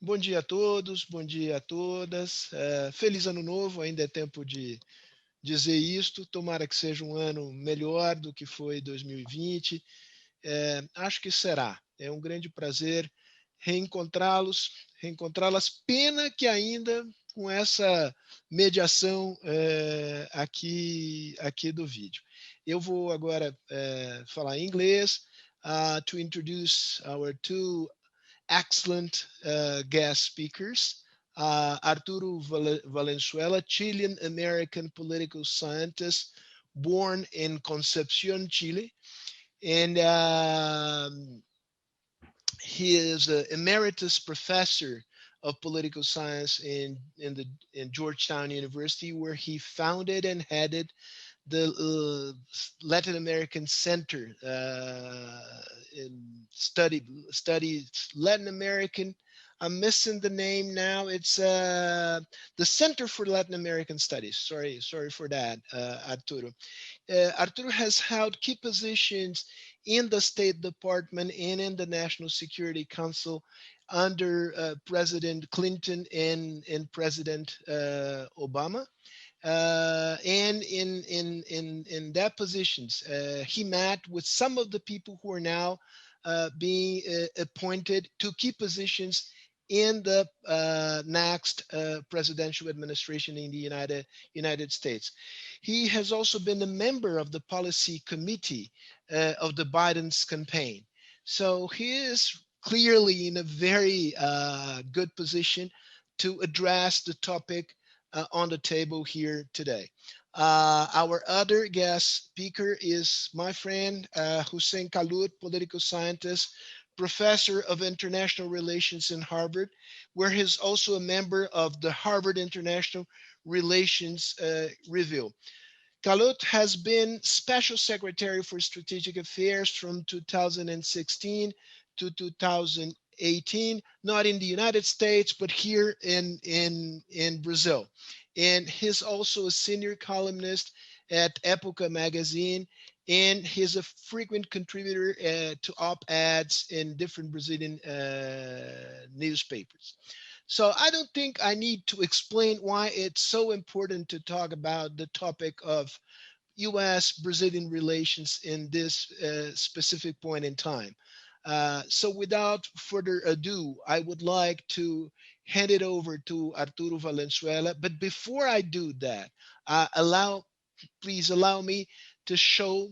Bom dia a todos, bom dia a todas. Feliz ano novo, ainda é tempo de dizer isto. Tomara que seja um ano melhor do que foi 2020. Acho que será. É um grande prazer reencontrá-las. Pena que ainda com essa mediação aqui do vídeo. Eu vou agora falar em inglês to introduce our two excellent guest speakers. Arturo Valenzuela, Chilean-American political scientist born in Concepcion, Chile. And he is an emeritus professor of political science in Georgetown University, where he founded and headed the Latin American Center studies Latin American. I'm missing the name now. It's the Center for Latin American Studies. Sorry for that, Arturo. Arturo has held key positions in the State Department and in the National Security Council under President Clinton and President Obama. And in that positions, he met with some of the people who are now being appointed to key positions in the next presidential administration in the United States. He has also been a member of the policy committee of the Biden's campaign. So he is clearly in a very good position to address the topic on the table here today. Our other guest speaker is my friend, Hussein Kalout, political scientist, professor of international relations in Harvard, where he's also a member of the Harvard International Relations Review. Kalout has been Special Secretary for Strategic Affairs from 2016 to 2018, not in the United States, but here in Brazil. And he's also a senior columnist at Época magazine, and he's a frequent contributor to op-eds in different Brazilian newspapers. So I don't think I need to explain why it's so important to talk about the topic of U.S.-Brazilian relations in this specific point in time. So without further ado, I would like to hand it over to Arturo Valenzuela. But before I do that, please allow me to show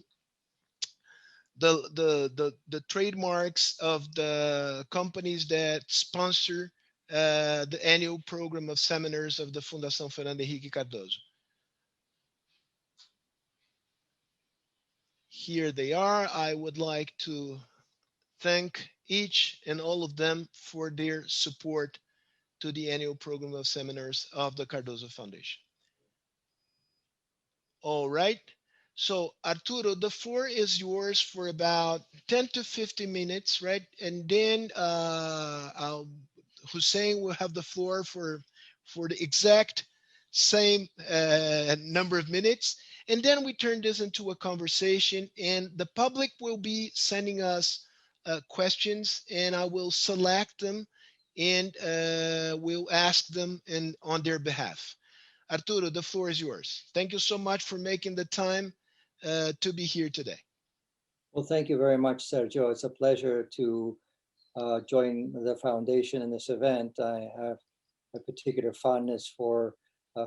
the trademarks of the companies that sponsor the annual program of seminars of the Fundação Fernando Henrique Cardoso. Here they are. I would like to thank each and all of them for their support to the annual program of seminars of the Cardoso Foundation. All right. So Arturo, the floor is yours for about 10 to 15 minutes, right? And then Hussein will have the floor for the exact same number of minutes. And then we turn this into a conversation, and the public will be sending us questions, and I will select them and we'll ask them on their behalf. Arturo, the floor is yours. Thank you so much for making the time to be here today. Well, thank you very much, Sergio. It's a pleasure to join the foundation in this event. I have a particular fondness for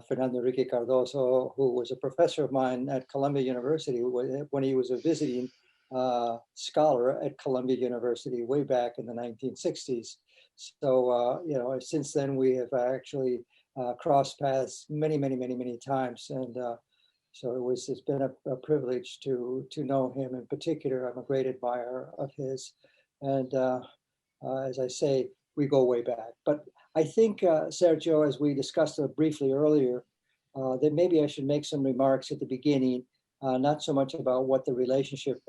Fernando Henrique Cardoso, who was a professor of mine at Columbia University when he was a visiting scholar at Columbia University way back in the 1960s. So, since then we have actually crossed paths many times. And so it's been a privilege to know him in particular. I'm a great admirer of his. And as I say, we go way back. But I think, Sergio, as we discussed briefly earlier, that maybe I should make some remarks at the beginning, not so much about what the relationship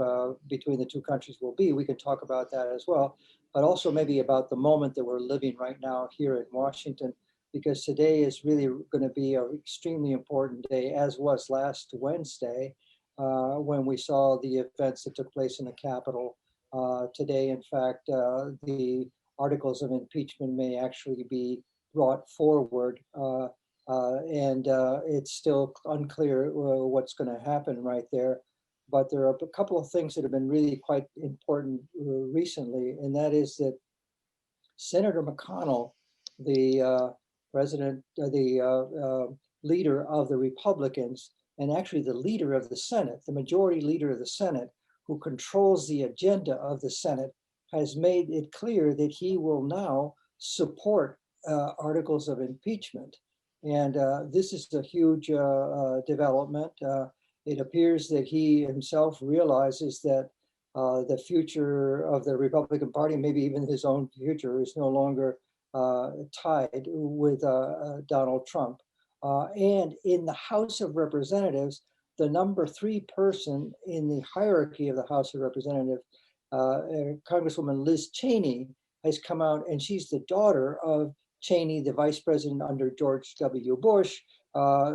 between the two countries will be. We can talk about that as well, but also maybe about the moment that we're living right now here in Washington, because today is really going to be an extremely important day, as was last Wednesday, when we saw the events that took place in the Capitol. Today, in fact, the articles of impeachment may actually be brought forward. And it's still unclear what's going to happen right there. But there are a couple of things that have been really quite important recently, and that is that Senator McConnell, the leader of the Republicans, and actually the leader of the Senate, the majority leader of the Senate, who controls the agenda of the Senate, has made it clear that he will now support articles of impeachment. And this is a huge development. It appears that he himself realizes that the future of the Republican Party, maybe even his own future, is no longer tied with Donald Trump. And in the House of Representatives, the number 3 person in the hierarchy of the House of Representatives, Congresswoman Liz Cheney, has come out, and she's the daughter of Cheney, the vice president under George W. Bush,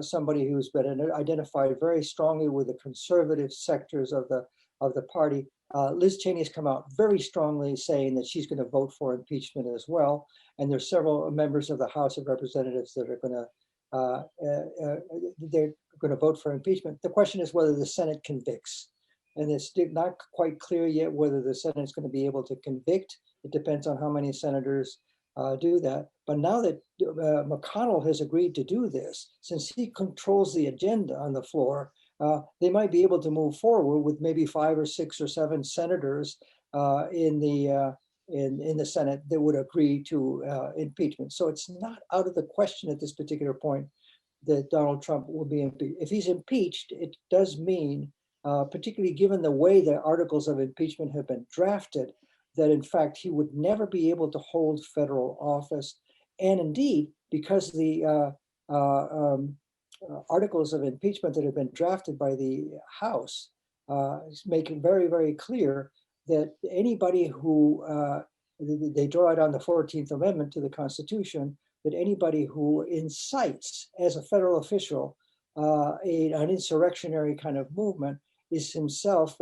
somebody who's been identified very strongly with the conservative sectors of the party. Liz Cheney has come out very strongly saying that she's going to vote for impeachment as well. And there's several members of the House of Representatives that are going to vote for impeachment. The question is whether the Senate convicts. And it's not quite clear yet whether the Senate is going to be able to convict. It depends on how many senators do that. But now that McConnell has agreed to do this, since he controls the agenda on the floor, they might be able to move forward with maybe 5 or 6 or 7 senators in the Senate that would agree to impeachment. So it's not out of the question at this particular point that Donald Trump will be impeached. If he's impeached, it does mean, particularly given the way the articles of impeachment have been drafted, that in fact he would never be able to hold federal office. And indeed, because the articles of impeachment that have been drafted by the House make it very, very clear that anybody who, they draw it on the 14th Amendment to the Constitution, that anybody who incites as a federal official an insurrectionary kind of movement is himself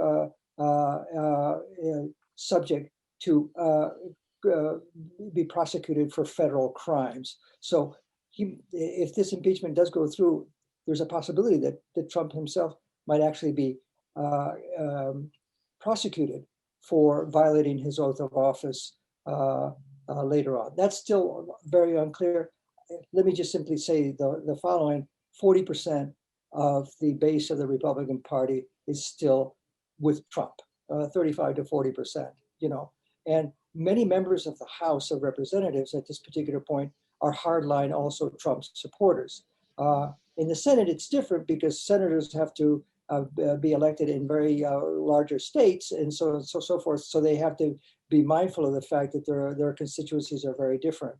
subject to be prosecuted for federal crimes. So if this impeachment does go through, there's a possibility that Trump himself might actually be prosecuted for violating his oath of office later on. That's still very unclear. Let me just simply say the following: 40% of the base of the Republican Party is still with Trump, 35 to 40%, and many members of the House of Representatives at this particular point are hardline also Trump supporters. In the Senate, it's different because senators have to be elected in very larger states and so forth. So they have to be mindful of the fact that their constituencies are very different.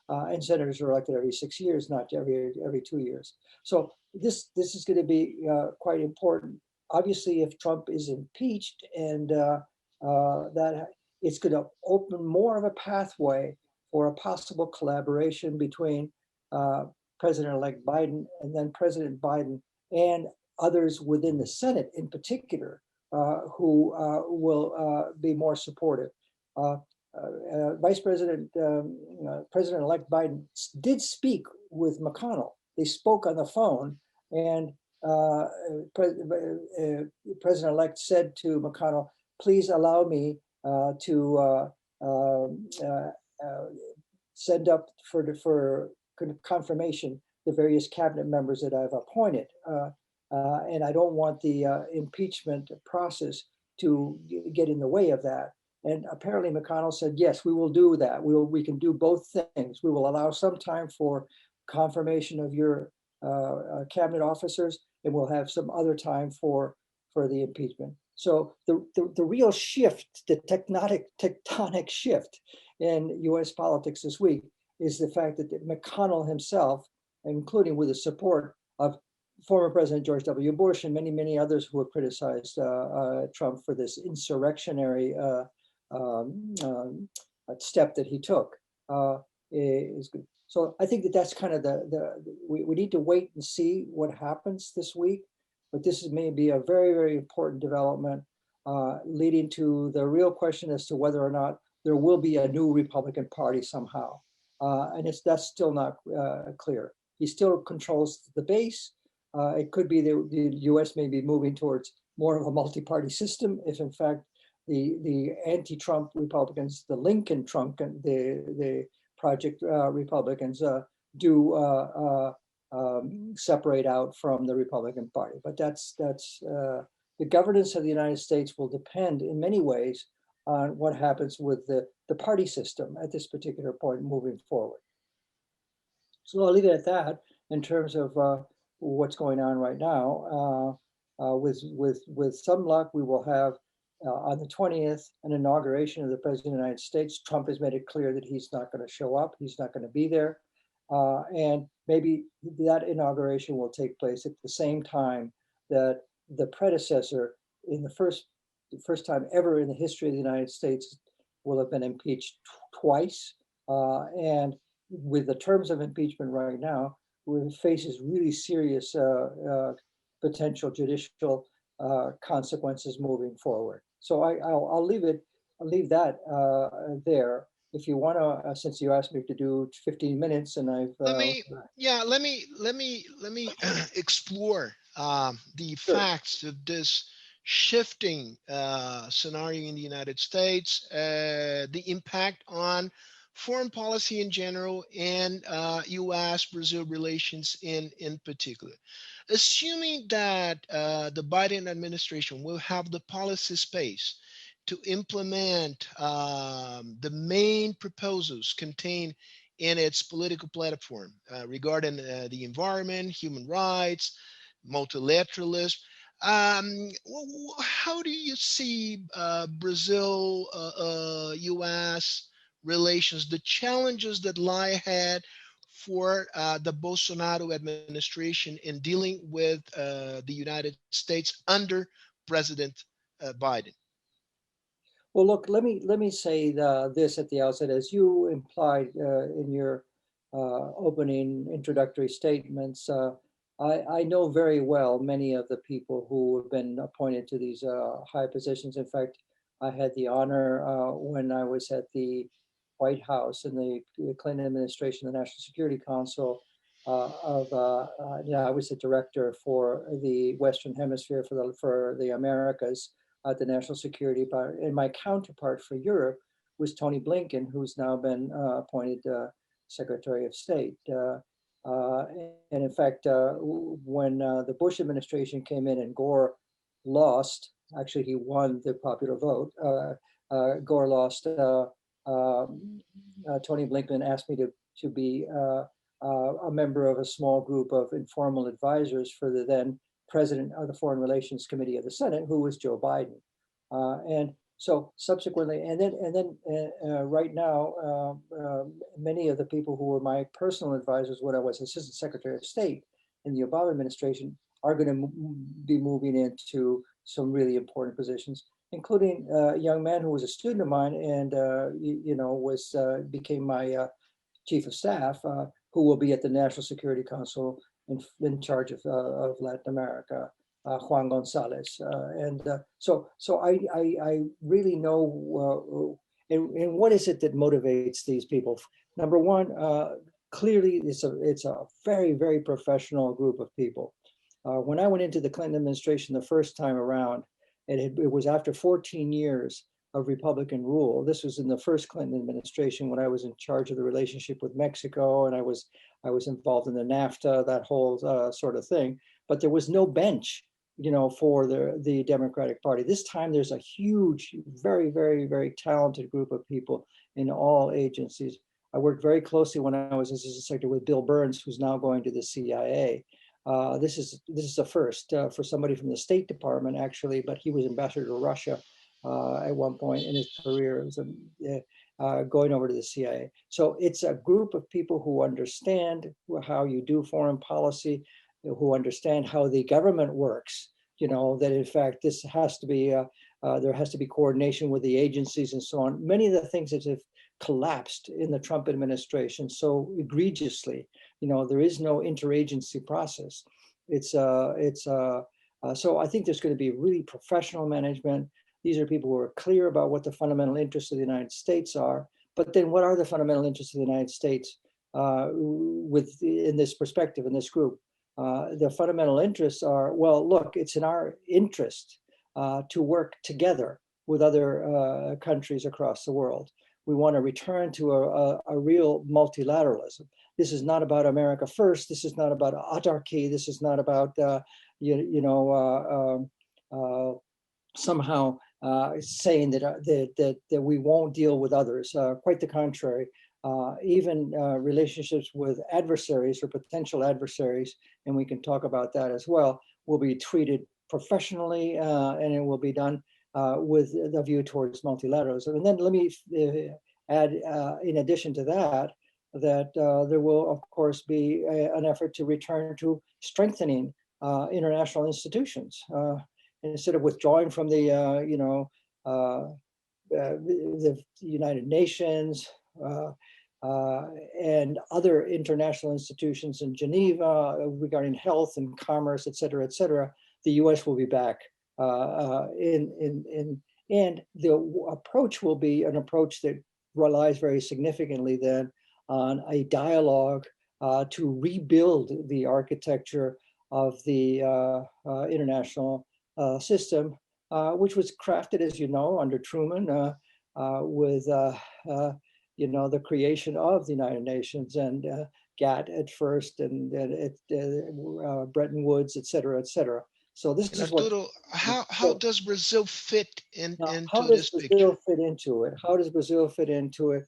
And senators are elected every 6 years, not every 2 years. So this is going to be quite important. Obviously, if Trump is impeached, and that it's going to open more of a pathway for a possible collaboration between President-elect Biden and then President Biden and others within the Senate in particular who will be more supportive. President-elect Biden did speak with McConnell. They spoke on the phone, and President-elect said to McConnell, "Please allow me to send up for confirmation the various cabinet members that I've appointed, and I don't want the impeachment process to get in the way of that." And apparently McConnell said, "Yes, we will do that. We can do both things. We will allow some time for confirmation of your cabinet officers, and we'll have some other time for the impeachment." So the real shift, the tectonic shift in U.S. politics this week is the fact that McConnell himself, including with the support of former President George W. Bush and many, many others who have criticized Trump for this insurrectionary step that he took, is good. So I think that's kind of we need to wait and see what happens this week. But this may be a very, very important development leading to the real question as to whether or not there will be a new Republican Party somehow. And that's still not clear. He still controls the base. It could be the US may be moving towards more of a multi-party system if in fact the anti-Trump Republicans, the Lincoln Trump, the Project Republicans do separate out from the Republican Party. But that's the governance of the United States will depend in many ways on what happens with the party system at this particular point moving forward. So I'll leave it at that in terms of what's going on right now. With some luck, we will have on the 20th an inauguration of the President of the United States. Trump has made it clear that he's not going to show up. He's not going to be there. And maybe that inauguration will take place at the same time that the predecessor, in the first time ever in the history of the United States, will have been impeached twice. And with the terms of impeachment right now, faces really serious potential judicial consequences moving forward. So I'll leave that there. If you want to, since you asked me to do 15 minutes, and I've let me explore the Sure. facts of this shifting scenario in the United States, the impact on foreign policy in general, and U.S.-Brazil relations in particular. Assuming that the Biden administration will have the policy space to implement the main proposals contained in its political platform regarding the environment, human rights, multilateralism. How do you see Brazil, U.S. relations, the challenges that lie ahead for the Bolsonaro administration in dealing with the United States under President Biden? Well, look, let me say this at the outset, as you implied in your opening introductory statements. I know very well many of the people who have been appointed to these high positions. In fact, I had the honor when I was at the White House in the Clinton administration, the National Security Council, I was the director for the Western Hemisphere for the Americas at the National Security Bar, and my counterpart for Europe was Tony Blinken, who's now been appointed Secretary of State. And in fact, when the Bush administration came in and Gore lost, actually he won the popular vote, Gore lost, Tony Blinken asked me to be a member of a small group of informal advisors for the then president of the Foreign Relations Committee of the Senate, who was Joe Biden. And so subsequently, and then right now, many of the people who were my personal advisors when I was Assistant Secretary of State in the Obama administration are going to be moving into some really important positions, including a young man who was a student of mine and became my chief of staff, who will be at the National Security Council in charge of Latin America, Juan Gonzalez. So I really know, and what is it that motivates these people? Number one, clearly it's a very, very professional group of people. When I went into the Clinton administration the first time around, it was after 14 years of Republican rule. This was in the first Clinton administration when I was in charge of the relationship with Mexico, and I was involved in the NAFTA, that whole sort of thing. But there was no bench, for the Democratic Party. This time there's a huge, very, very, very talented group of people in all agencies. I worked very closely when I was Assistant Secretary with Bill Burns, who's now going to the CIA. This is a first for somebody from the State Department, actually, but he was ambassador to Russia at one point in his career. It was going over to the CIA. So it's a group of people who understand how you do foreign policy, who understand how the government works. That in fact this has to be there has to be coordination with the agencies and so on. Many of the things that have collapsed in the Trump administration so egregiously. There is no interagency process. So I think there's going to be really professional management. These are people who are clear about what the fundamental interests of the United States are. But then what are the fundamental interests of the United States in this perspective, in this group? The fundamental interests are, well, look, it's in our interest to work together with other countries across the world. We want to return to a real multilateralism. This is not about America first. This is not about autarky. This is not about, somehow saying that we won't deal with others. Quite the contrary. Even relationships with adversaries or potential adversaries, and we can talk about that as well, will be treated professionally, and it will be done with the view towards multilateralism. And then let me add, in addition to that, that there will, of course, be an effort to return to strengthening international institutions. Instead of withdrawing from the United Nations and other international institutions in Geneva regarding health and commerce, et cetera, the U.S. will be back and the approach will be an approach that relies very significantly then on a dialogue to rebuild the architecture of the international system, which was crafted, as you know, under Truman with the creation of the United Nations and GATT at first, and Bretton Woods, et cetera. So this is Arturo, how does Brazil fit into this picture? How does Brazil fit into it? How does Brazil fit into it?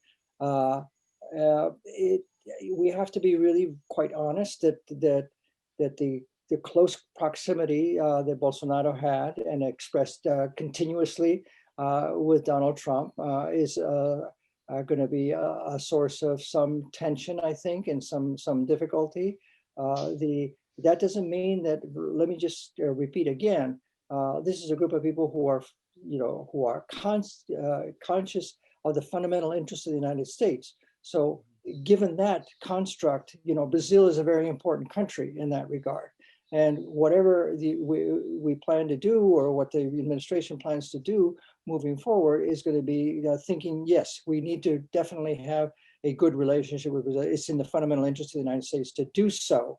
We have to be really quite honest that the close proximity that Bolsonaro had and expressed continuously with Donald Trump is going to be a source of some tension, I think, and some difficulty. That doesn't mean that. Let me just repeat again. This is a group of people who are conscious of the fundamental interests of the United States. So, given that construct, Brazil is a very important country in that regard. And whatever we plan to do, or what the administration plans to do moving forward, is going to be thinking, yes, we need to definitely have a good relationship with Brazil. It's in the fundamental interest of the United States to do so.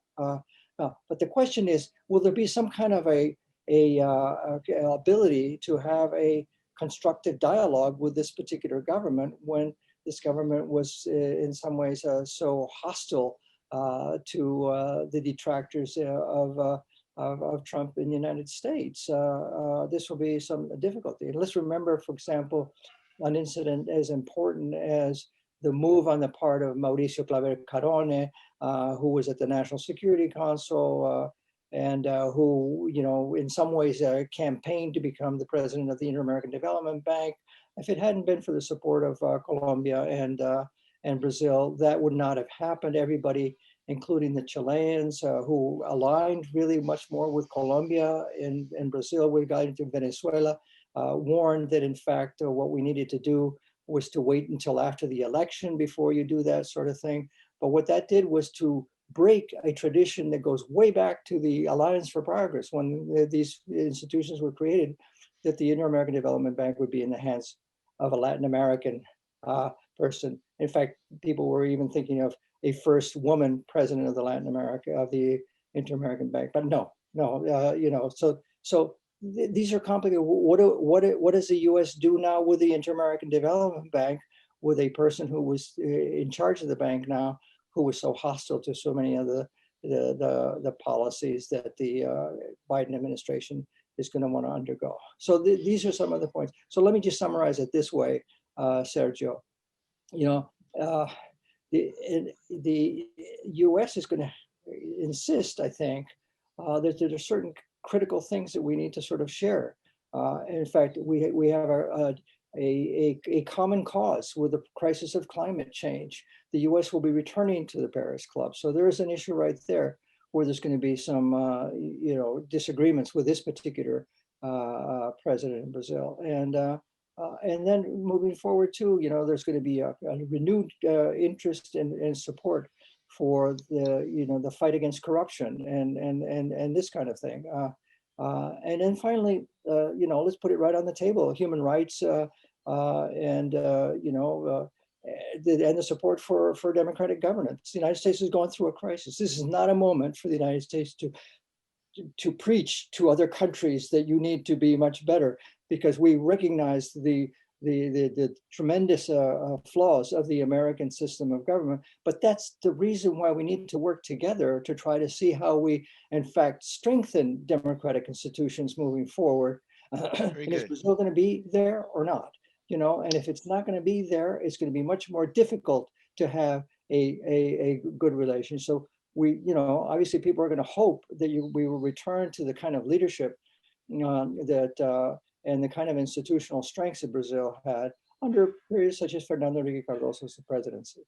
But the question is, will there be some kind of a ability to have a constructive dialogue with this particular government when this government was in some ways so hostile to the detractors of Trump in the United States? This will be some difficulty. And let's remember, for example, an incident as important as the move on the part of Mauricio Claver Carone, who was at the National Security Council and who, in some ways campaigned to become the president of the Inter-American Development Bank. If it hadn't been for the support of Colombia and Brazil, that would not have happened. Everybody, including the Chileans, who aligned really much more with Colombia and Brazil with regard to Venezuela, warned that in fact what we needed to do was to wait until after the election before you do that sort of thing. But what that did was to break a tradition that goes way back to the Alliance for Progress, when these institutions were created, that the Inter-American Development Bank would be in the hands of a Latin American person. In fact, people were even thinking of a first woman president of the Inter-American Bank, but no, so these are complicated. What does the U.S. do now with the Inter-American Development Bank, with a person who was in charge of the bank now, who was so hostile to so many of the policies that the Biden administration is going to want to undergo? So these are some of the points. So let me just summarize it this way, Sergio. The U.S. is going to insist, I think, that there are certain critical things that we need to sort of share. In fact, we have a common cause with the crisis of climate change. The U.S. will be returning to the Paris Club, so there is an issue right there where there's going to be some, disagreements with this particular president in Brazil, and then moving forward too, there's going to be a renewed interest and support for the fight against corruption and this kind of thing. And then finally, let's put it right on the table: human rights and the support for democratic governance. The United States is going through a crisis. This is not a moment for the United States to preach to other countries that you need to be much better, because we recognize the tremendous flaws of the American system of government. But that's the reason why we need to work together to try to see how we, in fact, strengthen democratic institutions moving forward. And is Brazil going to be there or not? And if it's not going to be there, it's going to be much more difficult to have a good relation. So we, obviously people are going to hope that we will return to the kind of leadership that and the kind of institutional strengths that Brazil had under periods such as Fernando Henrique Cardoso's presidency.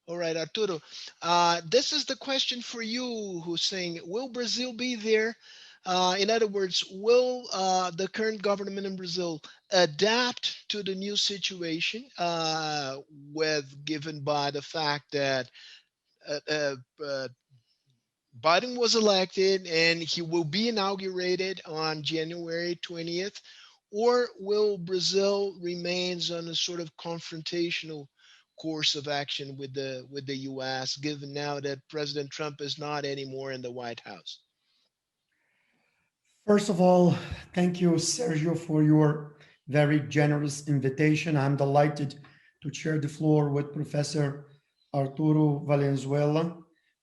All right, Arturo. This is the question for you, Hussein. Will Brazil be there? In other words, will the current government in Brazil adapt to the new situation given by the fact that Biden was elected and he will be inaugurated on January 20th? Or will Brazil remains on a sort of confrontational course of action with the U.S., given now that President Trump is not anymore in the White House? First of all, thank you, Sergio, for your very generous invitation. I'm delighted to share the floor with Professor Arturo Valenzuela,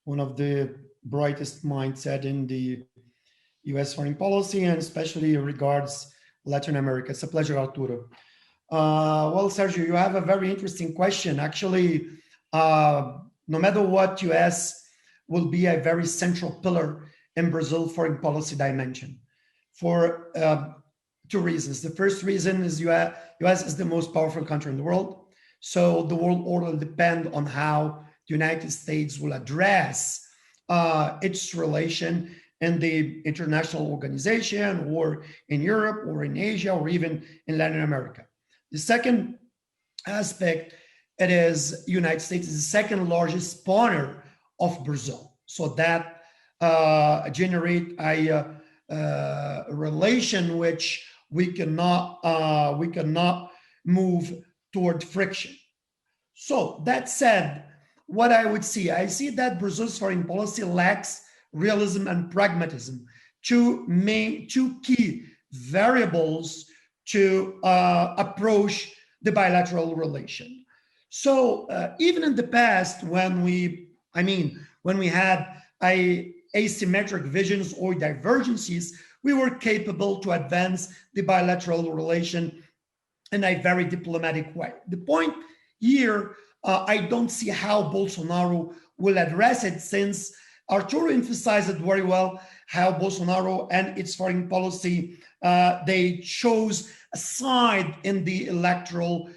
one of the brightest mindset in the U.S. foreign policy, and especially regards Latin America. It's a pleasure, Arturo. Well, Sergio, you have a very interesting question. Actually, no matter what you ask, will be a very central pillar in Brazil foreign policy dimension for two reasons. The first reason is U.S. is the most powerful country in the world. So the world order depends on how the United States will address its relation in the international organization, or in Europe, or in Asia, or even in Latin America. The second aspect, it is United States is the second largest partner of Brazil. So that generate a relation which we cannot move toward friction. So that said, what I would see, I see that Brazil's foreign policy lacks realism and pragmatism, two key variables to approach the bilateral relation. So even in the past, when we had asymmetric visions or divergencies, we were capable to advance the bilateral relation in a very diplomatic way. The point here, I don't see how Bolsonaro will address it, since Arturo emphasized it very well, how Bolsonaro and its foreign policy, they chose a side in the electoral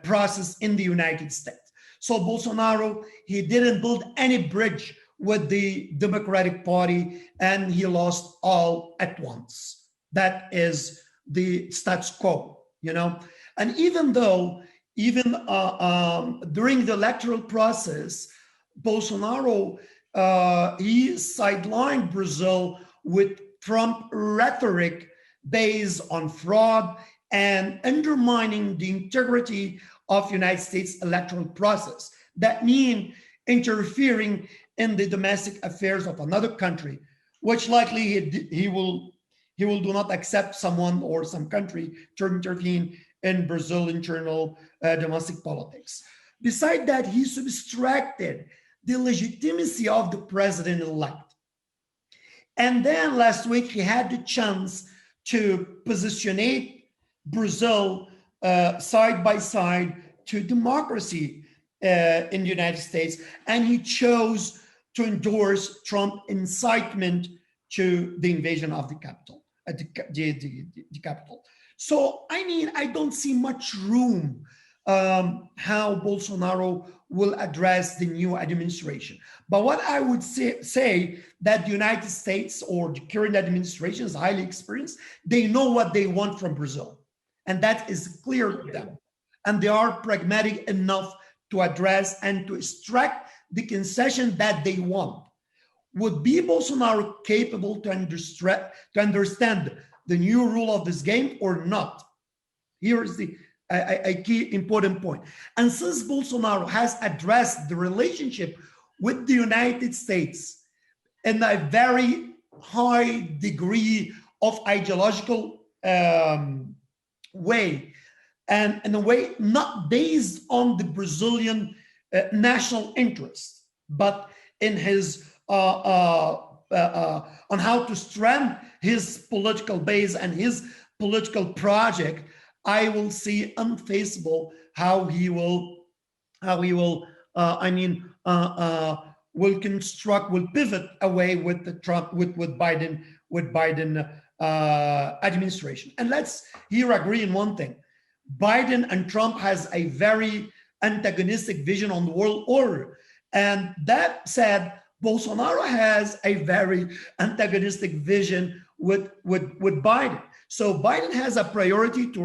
process in the United States. So Bolsonaro, he didn't build any bridge with the Democratic Party, and he lost all at once. That is the status quo, And even during the electoral process, Bolsonaro, he sidelined Brazil with Trump rhetoric based on fraud and undermining the integrity of United States electoral process. That means interfering in the domestic affairs of another country, which likely he will do not accept someone or some country to intervene in Brazil's internal domestic politics. Besides that, he subtracted the legitimacy of the president-elect. And then last week, he had the chance to positionate Brazil side by side to democracy in the United States, and he chose to endorse Trump incitement to the invasion of the capital, the capital. So, I don't see much room how Bolsonaro will address the new administration. But what I would say that the United States or the current administration is highly experienced. They know what they want from Brazil, and that is clear to them. And they are pragmatic enough to address and to extract the concession that they want. would be Bolsonaro capable to understand the new rule of this game or not? Here is a key important point. And since Bolsonaro has addressed the relationship with the United States in a very high degree of ideological way, and in a way not based on the Brazilian national interest, but in his on how to strengthen his political base and his political project, I will see unfaceable how he will will pivot away with the Trump with Biden administration. And let's here agree in one thing: Biden and Trump has a very antagonistic vision on the world order, and that said, Bolsonaro has a very antagonistic vision with Biden. So Biden has a priority to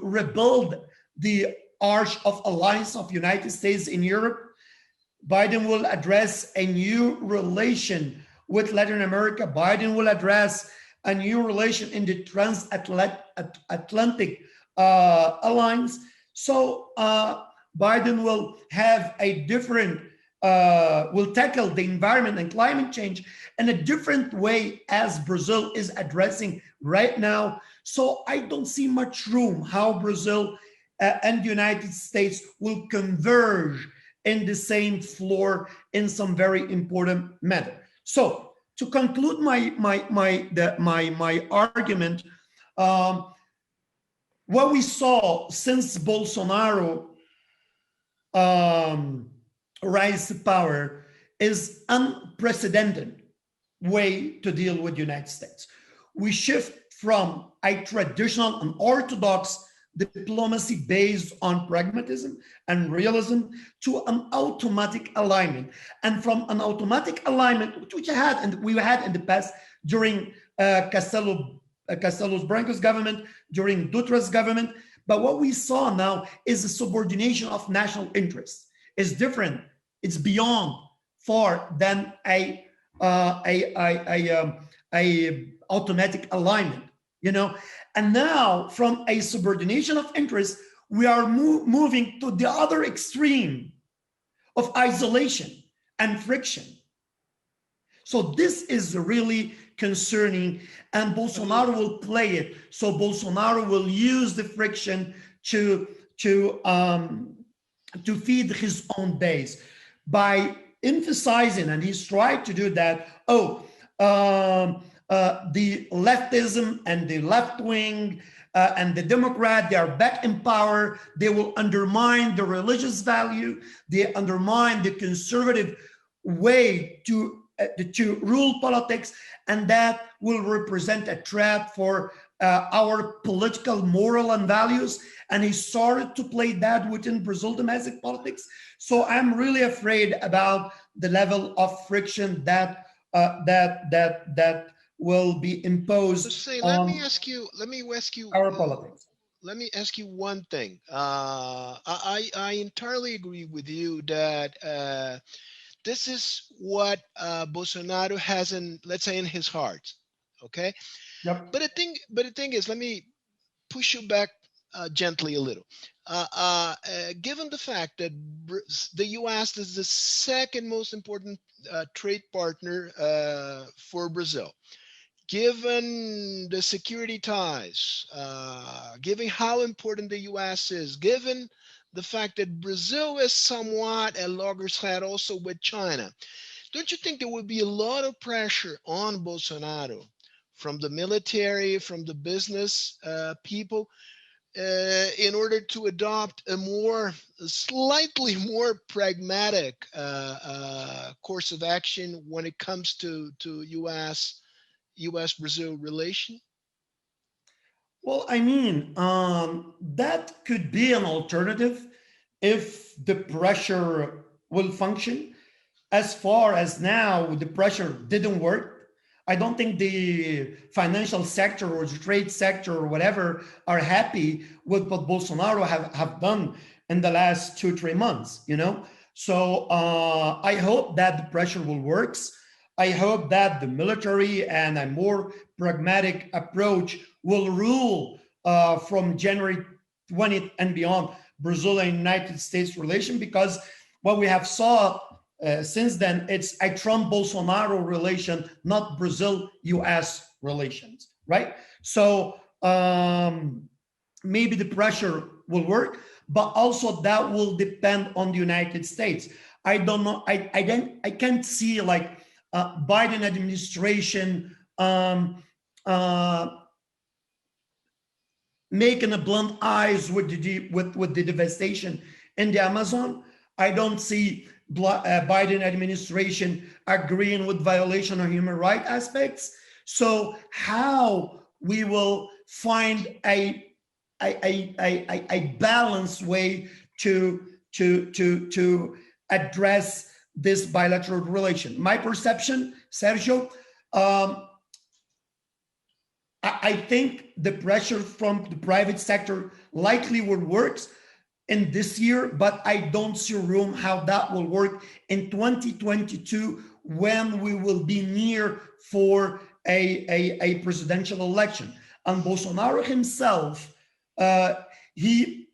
rebuild the arch of alliance of United States in Europe. Biden will address a new relation with Latin America. Biden will address a new relation in the transatlantic alliance. So Biden will have a different, will tackle the environment and climate change in a different way as Brazil is addressing right now. So I don't see much room how Brazil and the United States will converge in the same floor in some very important matter. So to conclude my argument, what we saw since Bolsonaro rise to power is unprecedented way to deal with the United States. We shift from a traditional and orthodox diplomacy based on pragmatism and realism to an automatic alignment, and from an automatic alignment which we had in the past during Castello Branco's government, during Dutra's government. But what we saw now is a subordination of national interests. It's different. It's beyond far than a automatic alignment, you know. And now from a subordination of interest, we are moving to the other extreme of isolation and friction. So this is really concerning, and Bolsonaro will play it. So Bolsonaro will use the friction to feed his own base by emphasizing, and he's tried to do that, the leftism and the left wing and the Democrat, they are back in power. They will undermine the religious value. They undermine the conservative way to rule politics, and that will represent a trap for our political moral and values. And he started to play that within Brazil domestic politics. So I'm really afraid about the level of friction that will be imposed. Hussein, let me ask you our politics. Let me ask you one thing. I entirely agree with you that this is what Bolsonaro has let's say, in his heart. Okay. Yep. But the thing is, let me push you back gently a little. Given the fact that the U.S. is the second most important trade partner for Brazil, given the security ties, given how important the U.S. is, given the fact that Brazil is somewhat at loggerheads also with China, don't you think there would be a lot of pressure on Bolsonaro from the military, from the business people, in order to adopt a slightly more pragmatic course of action when it comes to U.S.-Brazil relation? Well, I mean, that could be an alternative if the pressure will function. As far as now, the pressure didn't work. I don't think the financial sector or the trade sector or whatever are happy with what Bolsonaro have done in the last 2-3 months, you know? So I hope that the pressure will work. I hope that the military and a more pragmatic approach will rule from January 20th and beyond Brazil and United States relation, because what we have saw since then, it's a Trump-Bolsonaro relation, not Brazil-US relations, right? So maybe the pressure will work, but also that will depend on the United States. I don't know. I can't see like Biden administration making a blunt eyes with the devastation in the Amazon. I don't see Biden administration agreeing with violation of human rights aspects. So how we will find a balanced way to address this bilateral relation. My perception, Sergio, I think the pressure from the private sector likely will work in this year, but I don't see room how that will work in 2022 when we will be near for a presidential election. And Bolsonaro himself, he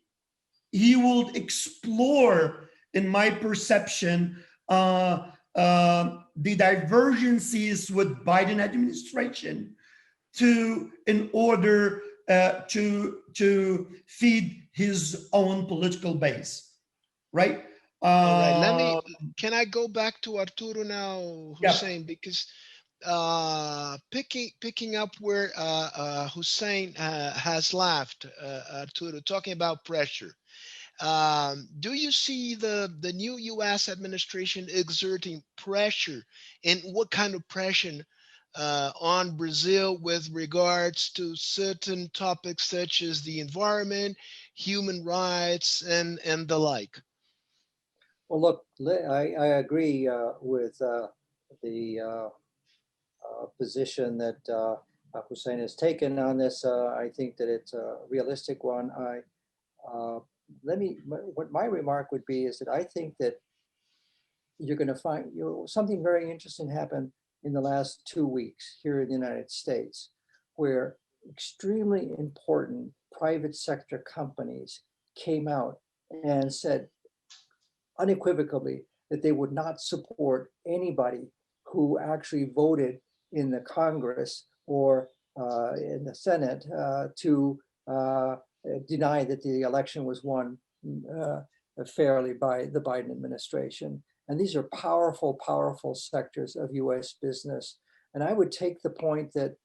will explore, in my perception, the divergences with Biden administration in order to feed his own political base, right? All right, can I go back to Arturo now, Hussein? Yeah. Because picking up where Hussein has left, Arturo, talking about pressure. Do you see the new U.S. administration exerting pressure, and what kind of pressure on Brazil with regards to certain topics such as the environment, human rights, and the like? Well, look, I agree with the position that Hussein has taken on this. I think that it's a realistic one. What my remark would be is that I think that you're going to find something very interesting happen in the last 2 weeks here in the United States, where extremely important private sector companies came out and said unequivocally that they would not support anybody who actually voted in the Congress or in the Senate to deny that the election was won fairly by the Biden administration. And these are powerful, powerful sectors of U.S. business. And I would take the point that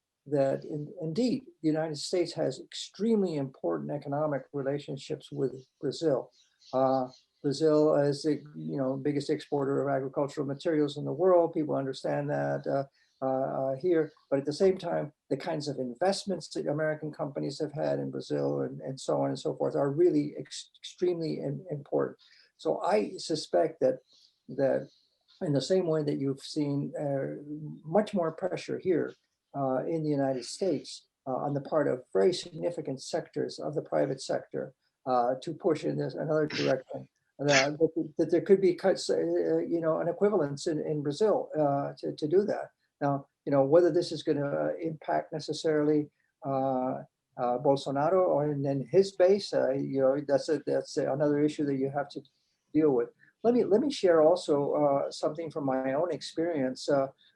indeed the United States has extremely important economic relationships with Brazil. Brazil is the biggest exporter of agricultural materials in the world. People understand that here, but at the same time, the kinds of investments that American companies have had in Brazil and so on and so forth are really extremely important. So I suspect that in the same way that you've seen much more pressure here in the United States on the part of very significant sectors of the private sector to push in another direction, that there could be cuts, an equivalence in Brazil to do that. Now, whether this is going to impact necessarily Bolsonaro or in his base, that's another issue that you have to deal with. Let me share also something from my own experience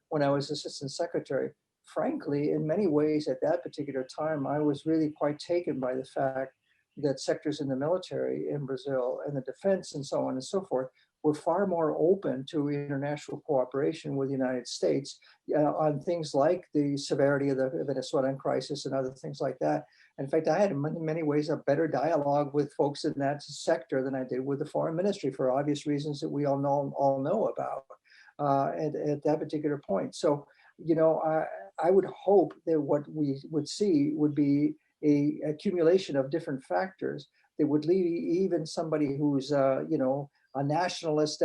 when I was Assistant Secretary. Frankly, in many ways at that particular time, I was really quite taken by the fact that sectors in the military in Brazil and the defense and so on and so forth were far more open to international cooperation with the United States on things like the severity of the Venezuelan crisis and other things like that. In fact, I had in many ways a better dialogue with folks in that sector than I did with the foreign ministry for obvious reasons that we all know about at that particular point. So, I would hope that what we would see would be a accumulation of different factors that would lead even somebody who's, a nationalist,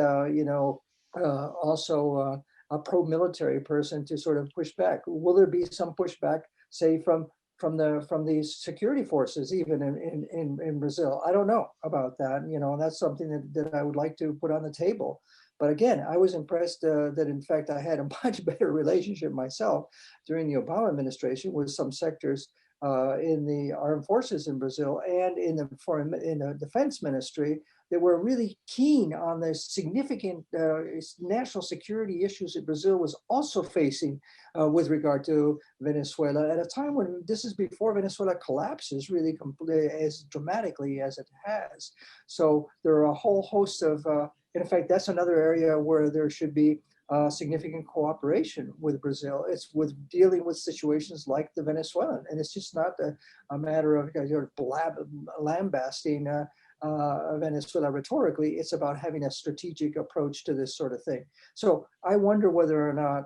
also a pro-military person to sort of push back. Will there be some pushback, say, from from these security forces, even in Brazil. I don't know about that, and that's something that I would like to put on the table. But again, I was impressed that in fact I had a much better relationship myself during the Obama administration with some sectors in the armed forces in Brazil and in the defense ministry that were really keen on the significant national security issues that Brazil was also facing with regard to Venezuela at a time when this is before Venezuela collapses really as dramatically as it has. So there are a whole host of, in fact, that's another area where there should be significant cooperation with Brazil. It's with dealing with situations like the Venezuelan, and it's just not a matter of lambasting Venezuela rhetorically. It's about having a strategic approach to this sort of thing. So I wonder whether or not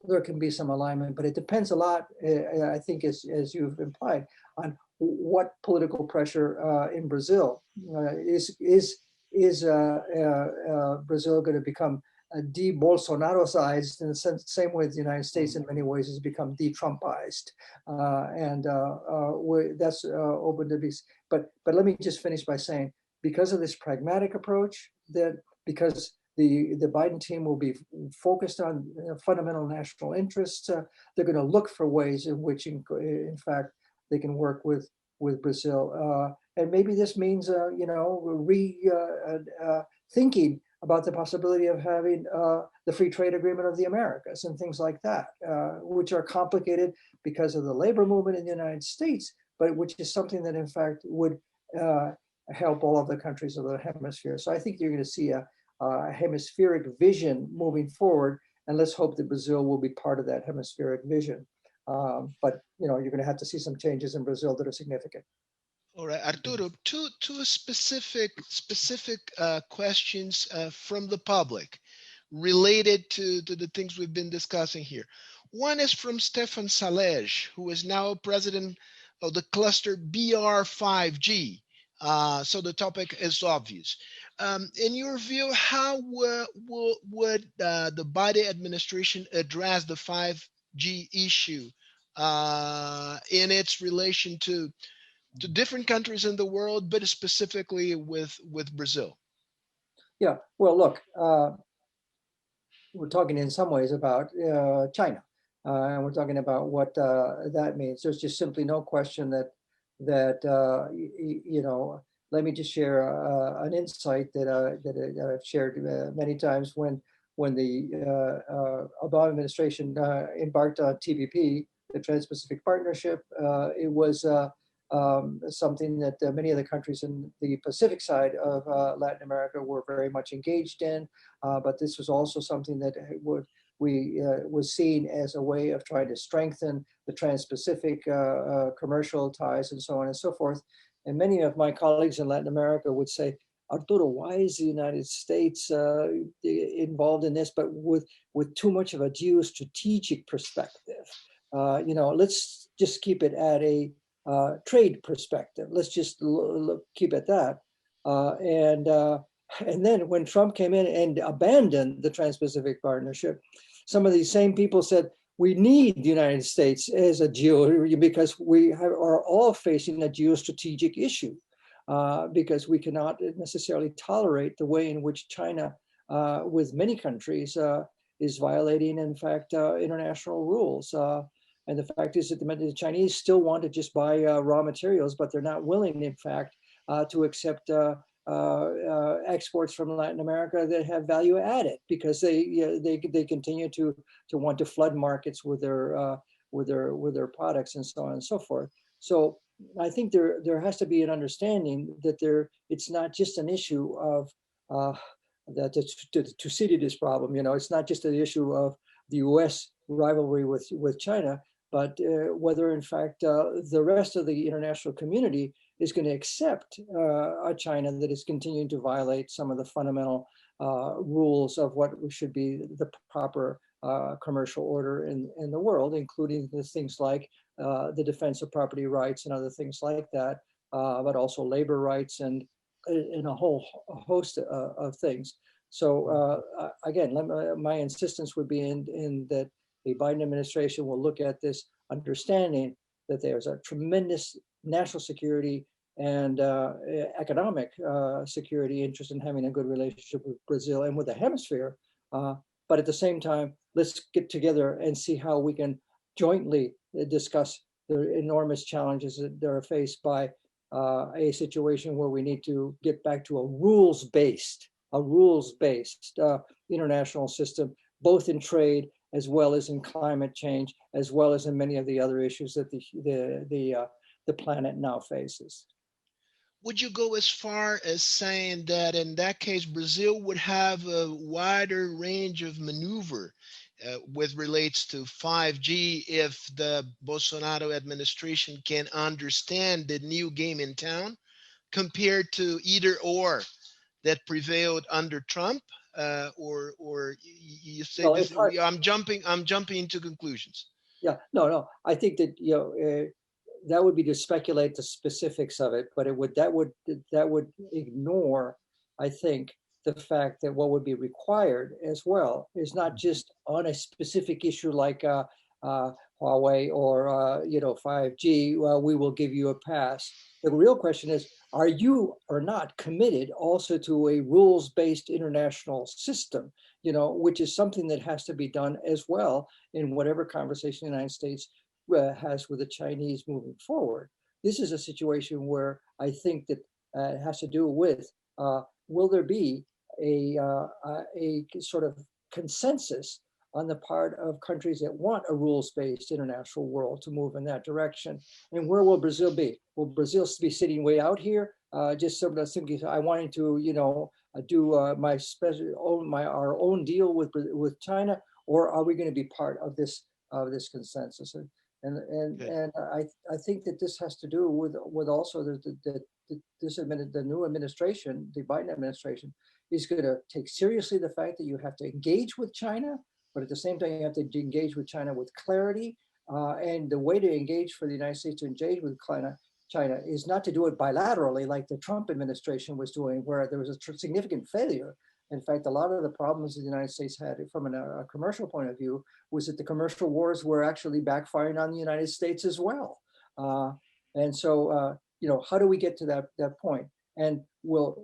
there can be some alignment, but it depends a lot, I think, as you've implied, on what political pressure in Brazil is Brazil going to become de-Bolsonaro-ized in the same way the United States in many ways has become de-Trumpized, and that's open to be. But let me just finish by saying, because of this pragmatic approach, that because the Biden team will be focused on fundamental national interests, they're going to look for ways in which, in fact, they can work with Brazil, and maybe this means thinking about the possibility of having the free trade agreement of the Americas and things like that, which are complicated because of the labor movement in the United States, but which is something that in fact would help all of the countries of the hemisphere. So I think you're going to see a hemispheric vision moving forward, and let's hope that Brazil will be part of that hemispheric vision. But you're going to have to see some changes in Brazil that are significant. All right, Arturo, two specific questions from the public related to the things we've been discussing here. One is from Stefan Salej, who is now president of the cluster BR5G. So the topic is obvious. In your view, how would the Biden administration address the 5G issue in its relation to different countries in the world, but specifically with Brazil? Yeah, well, look, we're talking in some ways about China, and we're talking about what that means. There's just simply no question that let me just share an insight that I've shared many times when the Obama administration embarked on TPP, the Trans-Pacific Partnership. It was something that many of the countries in the Pacific side of Latin America were very much engaged in, but this was also something that was seen as a way of trying to strengthen the Trans-Pacific commercial ties and so on and so forth. And many of my colleagues in Latin America would say, Arturo, why is the United States involved in this, but with too much of a geostrategic perspective? Let's just keep it at a trade perspective. Let's just keep it that. And then when Trump came in and abandoned the Trans-Pacific Partnership, some of these same people said, we need the United States as a because we are all facing a geostrategic issue, because we cannot necessarily tolerate the way in which China, with many countries, is violating, in fact, international rules. And the fact is that the Chinese still want to just buy raw materials, but they're not willing, in fact, to accept exports from Latin America that have value added, because they continue to want to flood markets with their products and so on and so forth. So I think there has to be an understanding that it's not just an issue of that Thucydides problem. It's not just an issue of the U.S. rivalry with China, but whether in fact the rest of the international community is going to accept a China that is continuing to violate some of the fundamental rules of what should be the proper commercial order in the world, including the things like the defense of property rights and other things like that, but also labor rights and a whole host of things. So again, my insistence would be in that the Biden administration will look at this understanding that there's a tremendous national security and economic security interest in having a good relationship with Brazil and with the hemisphere. But at the same time, let's get together and see how we can jointly discuss the enormous challenges that are faced by a situation where we need to get back to a rules-based international system, both in trade as well as in climate change, as well as in many of the other issues that the planet now faces. Would you go as far as saying that in that case, Brazil would have a wider range of maneuver with relates to 5G if the Bolsonaro administration can understand the new game in town compared to either or that prevailed under Trump? Or you say Well, this, I'm jumping into conclusions. Yeah, no. I think that that would be to speculate the specifics of it, but that would ignore, I think, the fact that what would be required as well is not just on a specific issue like Huawei or 5G. We will give you a pass. The real question is, are you or not committed also to a rules-based international system? Which is something that has to be done as well in whatever conversation the United States has with the Chinese moving forward. This is a situation where I think that it has to do with will there be a sort of consensus on the part of countries that want a rules-based international world to move in that direction? And where will Brazil be? Will Brazil be sitting way out here, just simply I wanted to, do our own deal with China, or are we going to be part of this consensus? And I think that this has to do with also the new administration, the Biden administration, is going to take seriously the fact that you have to engage with China, but at the same time you have to engage with China with clarity. And the way to engage for the United States to engage with China is not to do it bilaterally like the Trump administration was doing, where there was a significant failure. In fact, a lot of the problems the United States had from a commercial point of view was that the commercial wars were actually backfiring on the United States as well. And so, how do we get to that point? And will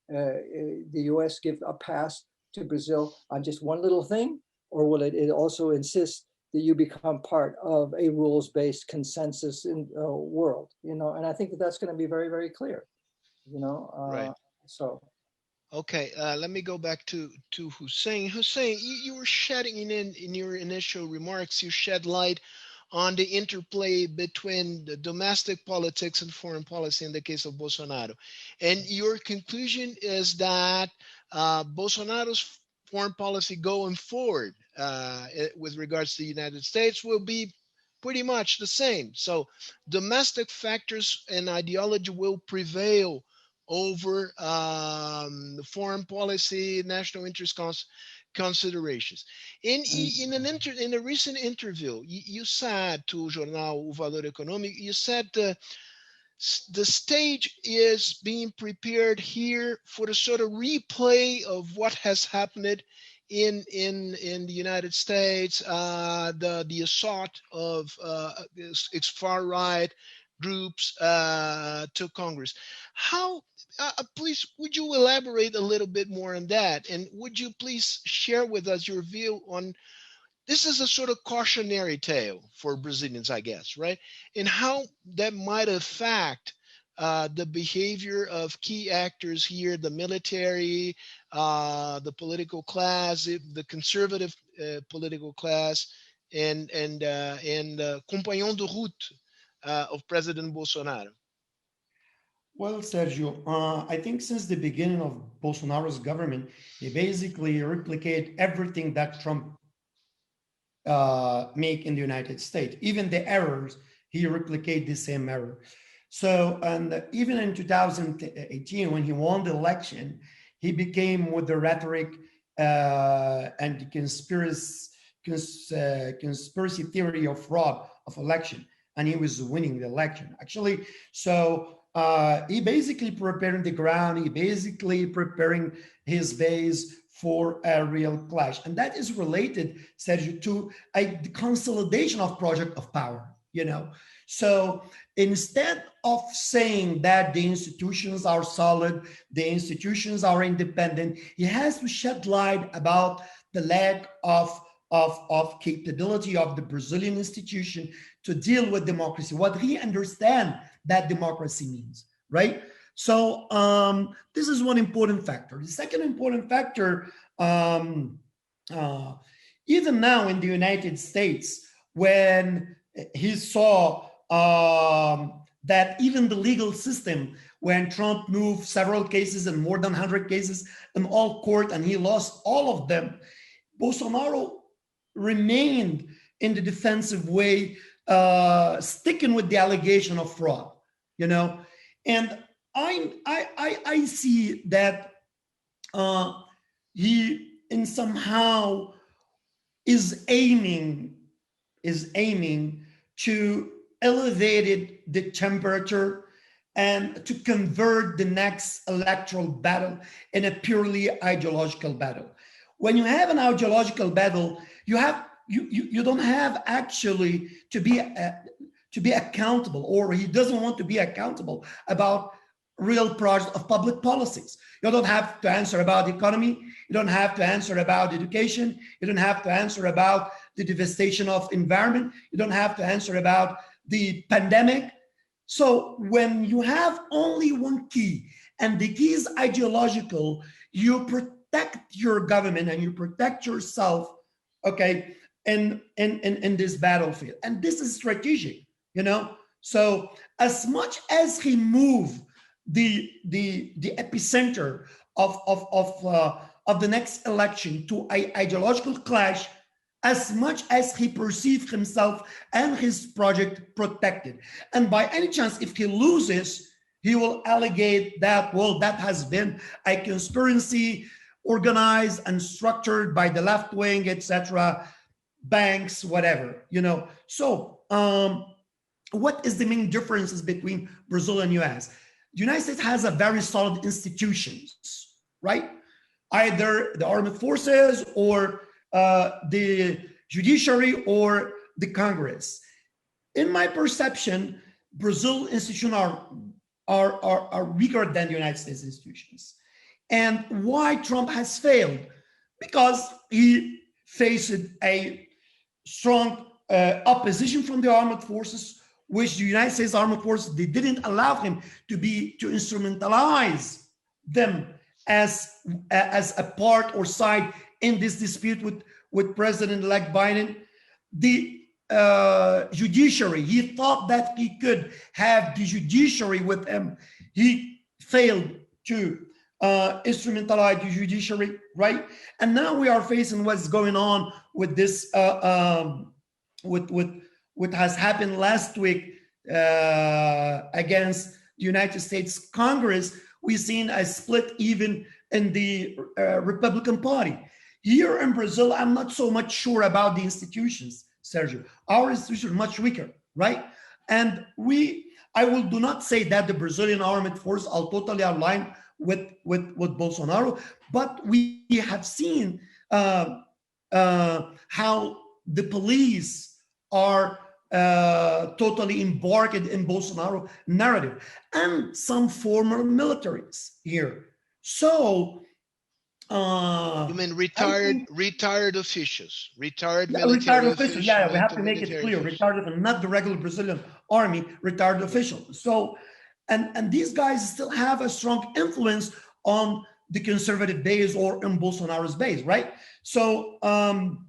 the U.S. give a pass to Brazil on just one little thing, or will it also insist that you become part of a rules-based consensus in world? And I think that's going to be very, very clear. Right. So. Okay, let me go back to Hussein. Hussein, you were shedding in your initial remarks, you shed light on the interplay between the domestic politics and foreign policy in the case of Bolsonaro. And your conclusion is that Bolsonaro's foreign policy going forward with regards to the United States will be pretty much the same. So domestic factors and ideology will prevail over the foreign policy, national interest considerations. In a recent interview, you said to Jornal O Valor Econômico, you said the stage is being prepared here for the sort of replay of what has happened in the United States, the assault of far right groups to Congress. How, please, would you elaborate a little bit more on that? And would you please share with us your view on, this is a sort of cautionary tale for Brazilians, I guess, right? And how that might affect the behavior of key actors here, the military, the political class, the conservative political class, and compagnon de route of President Bolsonaro. Well, Sergio, I think since the beginning of Bolsonaro's government, he basically replicated everything that Trump make in the United States. Even the errors, he replicated the same error. So, and even in 2018, when he won the election, he became with the rhetoric and the conspiracy theory of fraud of election, and he was winning the election, actually. So he basically preparing the ground, he basically preparing his base for a real clash. And that is related, Sergio, to a consolidation of project of power. you know. So instead of saying that the institutions are solid, the institutions are independent, he has to shed light about the lack of capability of the Brazilian institution to deal with democracy, what he understands that democracy means, right? So this is one important factor. The second important factor, even now in the United States, when he saw that even the legal system, when Trump moved several cases and more than 100 cases in all court and he lost all of them, Bolsonaro remained in the defensive way, sticking with the allegation of fraud, you know. And I see that he in somehow is aiming to elevate the temperature and to convert the next electoral battle in a purely ideological battle. When you have an ideological battle, you don't have actually to be accountable, or he doesn't want to be accountable about real projects of public policies. You don't have to answer about the economy. You don't have to answer about education. You don't have to answer about the devastation of environment. You don't have to answer about the pandemic. So when you have only one key, and the key is ideological, you protect your government and you protect yourself, okay, in this battlefield. And this is strategic, you know. So as much as he moved the epicenter of the next election to an ideological clash, as much as he perceived himself and his project protected. And by any chance, if he loses, he will allegate that, well, that has been a conspiracy organized and structured by the left wing, etc., banks, whatever, you know. So what is the main differences between Brazil and US? The United States has a very solid institutions, right? Either the armed forces or the judiciary or the Congress. In my perception, Brazil institutions are weaker than the United States institutions. And why Trump has failed? Because he faced a strong opposition from the armed forces, which the United States armed forces, they didn't allow him to instrumentalize them as a part or side in this dispute with President-elect Biden. The judiciary, he thought that he could have the judiciary with him. He failed to instrumentalize the judiciary, right? And now we are facing what's going on with this, what has happened last week against the United States Congress. We've seen a split even in the Republican Party. Here in Brazil, I'm not so much sure about the institutions, Sergio. Our institutions are much weaker, right? And I will do not say that the Brazilian armed forces are totally aligned with Bolsonaro, but we have seen how the police are totally embarked in Bolsonaro narrative, and some former militaries here. So you mean retired officials, retired military retired officials? Yeah, we have to make it clear, retired, and not the regular Brazilian army, retired officials. So, and these guys still have a strong influence on the conservative base or in Bolsonaro's base, right? So, I'm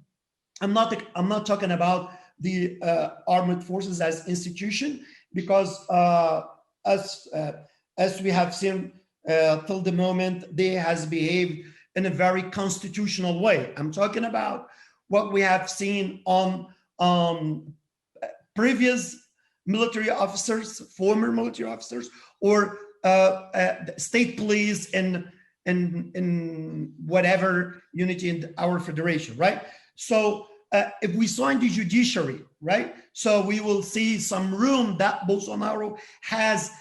not talking about the armed forces as institution, because as we have seen till the moment, they has behaved in a very constitutional way. I'm talking about what we have seen on previous military officers, former military officers, or state police in whatever unity in our federation, right? So if we saw in the judiciary, right? So we will see some room that Bolsonaro has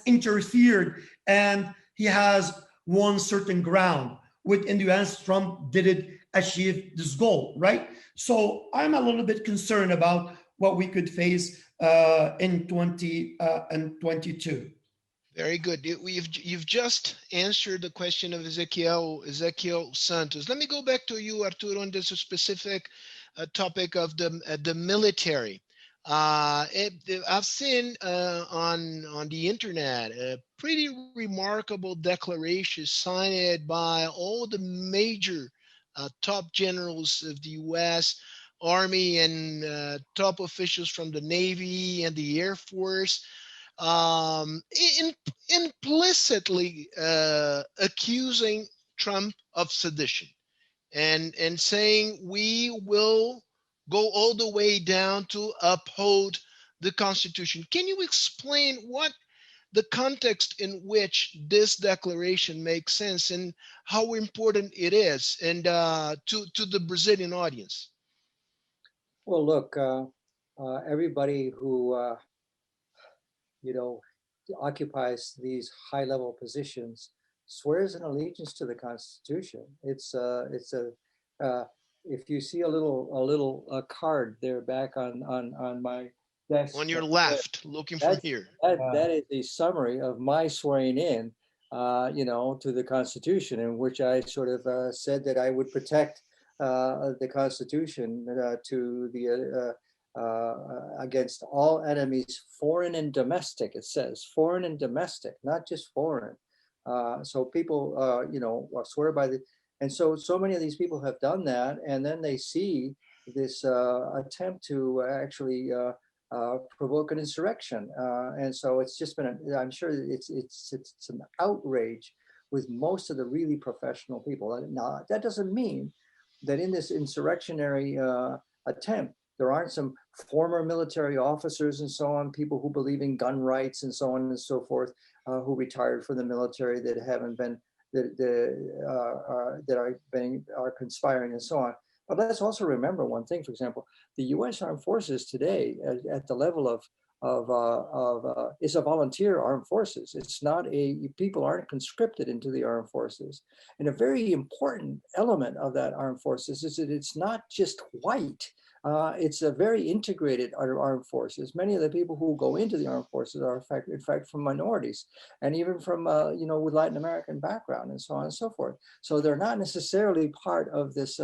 interfered, and he has won certain ground. Within the US, Trump didn't achieve this goal, right? So I'm a little bit concerned about what we could face in 2022. Very good. You've just answered the question of Ezequiel Santos. Let me go back to you, Arturo, on this specific topic of the military. I've seen on the internet a pretty remarkable declaration signed by all the major top generals of the U.S. Army and top officials from the Navy and the Air Force, implicitly accusing Trump of sedition and saying we will go all the way down to uphold the Constitution. Can you explain what the context in which this declaration makes sense and how important it is and to the Brazilian audience? Well, look, everybody who occupies these high-level positions swears an allegiance to the Constitution. It's if you see a little card there back on my desk on your left, looking from here, that is a summary of my swearing in, to the Constitution, in which I sort of said that I would protect the Constitution to the against all enemies, foreign and domestic. It says foreign and domestic, not just foreign. So people, swear by the, and so many of these people have done that, and then they see this attempt to actually provoke an insurrection, and so it's just been. I'm sure it's an outrage with most of the really professional people. Now that doesn't mean that in this insurrectionary attempt, there aren't some former military officers and so on, people who believe in gun rights and so on and so forth, who retired from the military that haven't been that are conspiring and so on. But let's also remember one thing. For example, the U.S. Armed Forces today, at the level of is a volunteer armed forces. It's not people aren't conscripted into the armed forces. And a very important element of that armed forces is that it's not just white. It's a very integrated armed forces. Many of the people who go into the armed forces are in fact from minorities, and even from with Latin American background and so on and so forth. So they're not necessarily part of this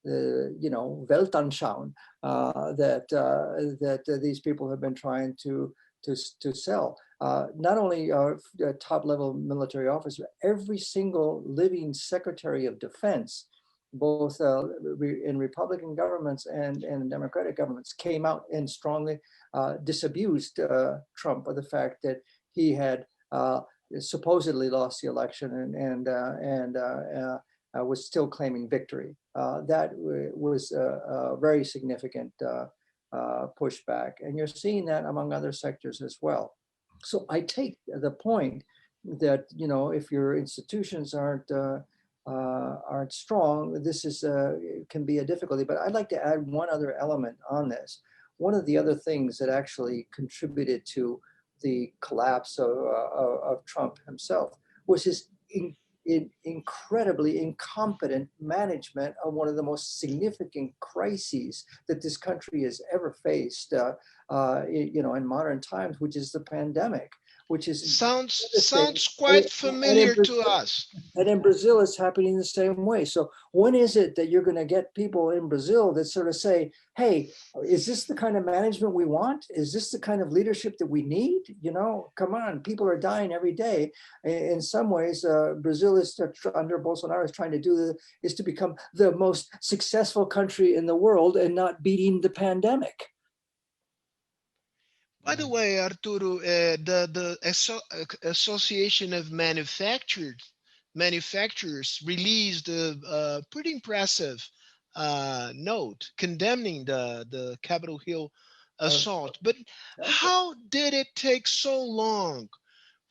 Weltanschauung that these people have been trying to sell. Not only top level military officers, every single living Secretary of Defense, both in Republican governments and Democratic governments, came out and strongly disabused Trump of the fact that he had supposedly lost the election and was still claiming victory. That was a very significant pushback, and you're seeing that among other sectors as well. So I take the point that if your institutions aren't strong, this is can be a difficulty. But I'd like to add one other element on this. One of the other things that actually contributed to the collapse of Trump himself was his incredibly incompetent management of one of the most significant crises that this country has ever faced, in modern times, which is the pandemic. Which is sounds quite familiar to us. And in Brazil, it's happening the same way. So when is it that you're going to get people in Brazil that sort of say, hey, is this the kind of management we want? Is this the kind of leadership that we need? Come on, people are dying every day. In some ways, Brazil is under Bolsonaro is trying to is to become the most successful country in the world and not beating the pandemic. By the way, Arturo, the Association of Manufacturers released a pretty impressive note condemning the Capitol Hill assault. But how did it take so long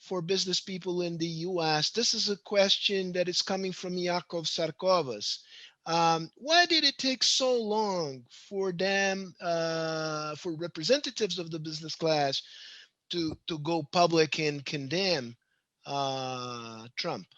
for business people in the U.S.? This is a question that is coming from Yakov Sarkovas. Why did it take so long for them, for representatives of the business class to go public and condemn Trump?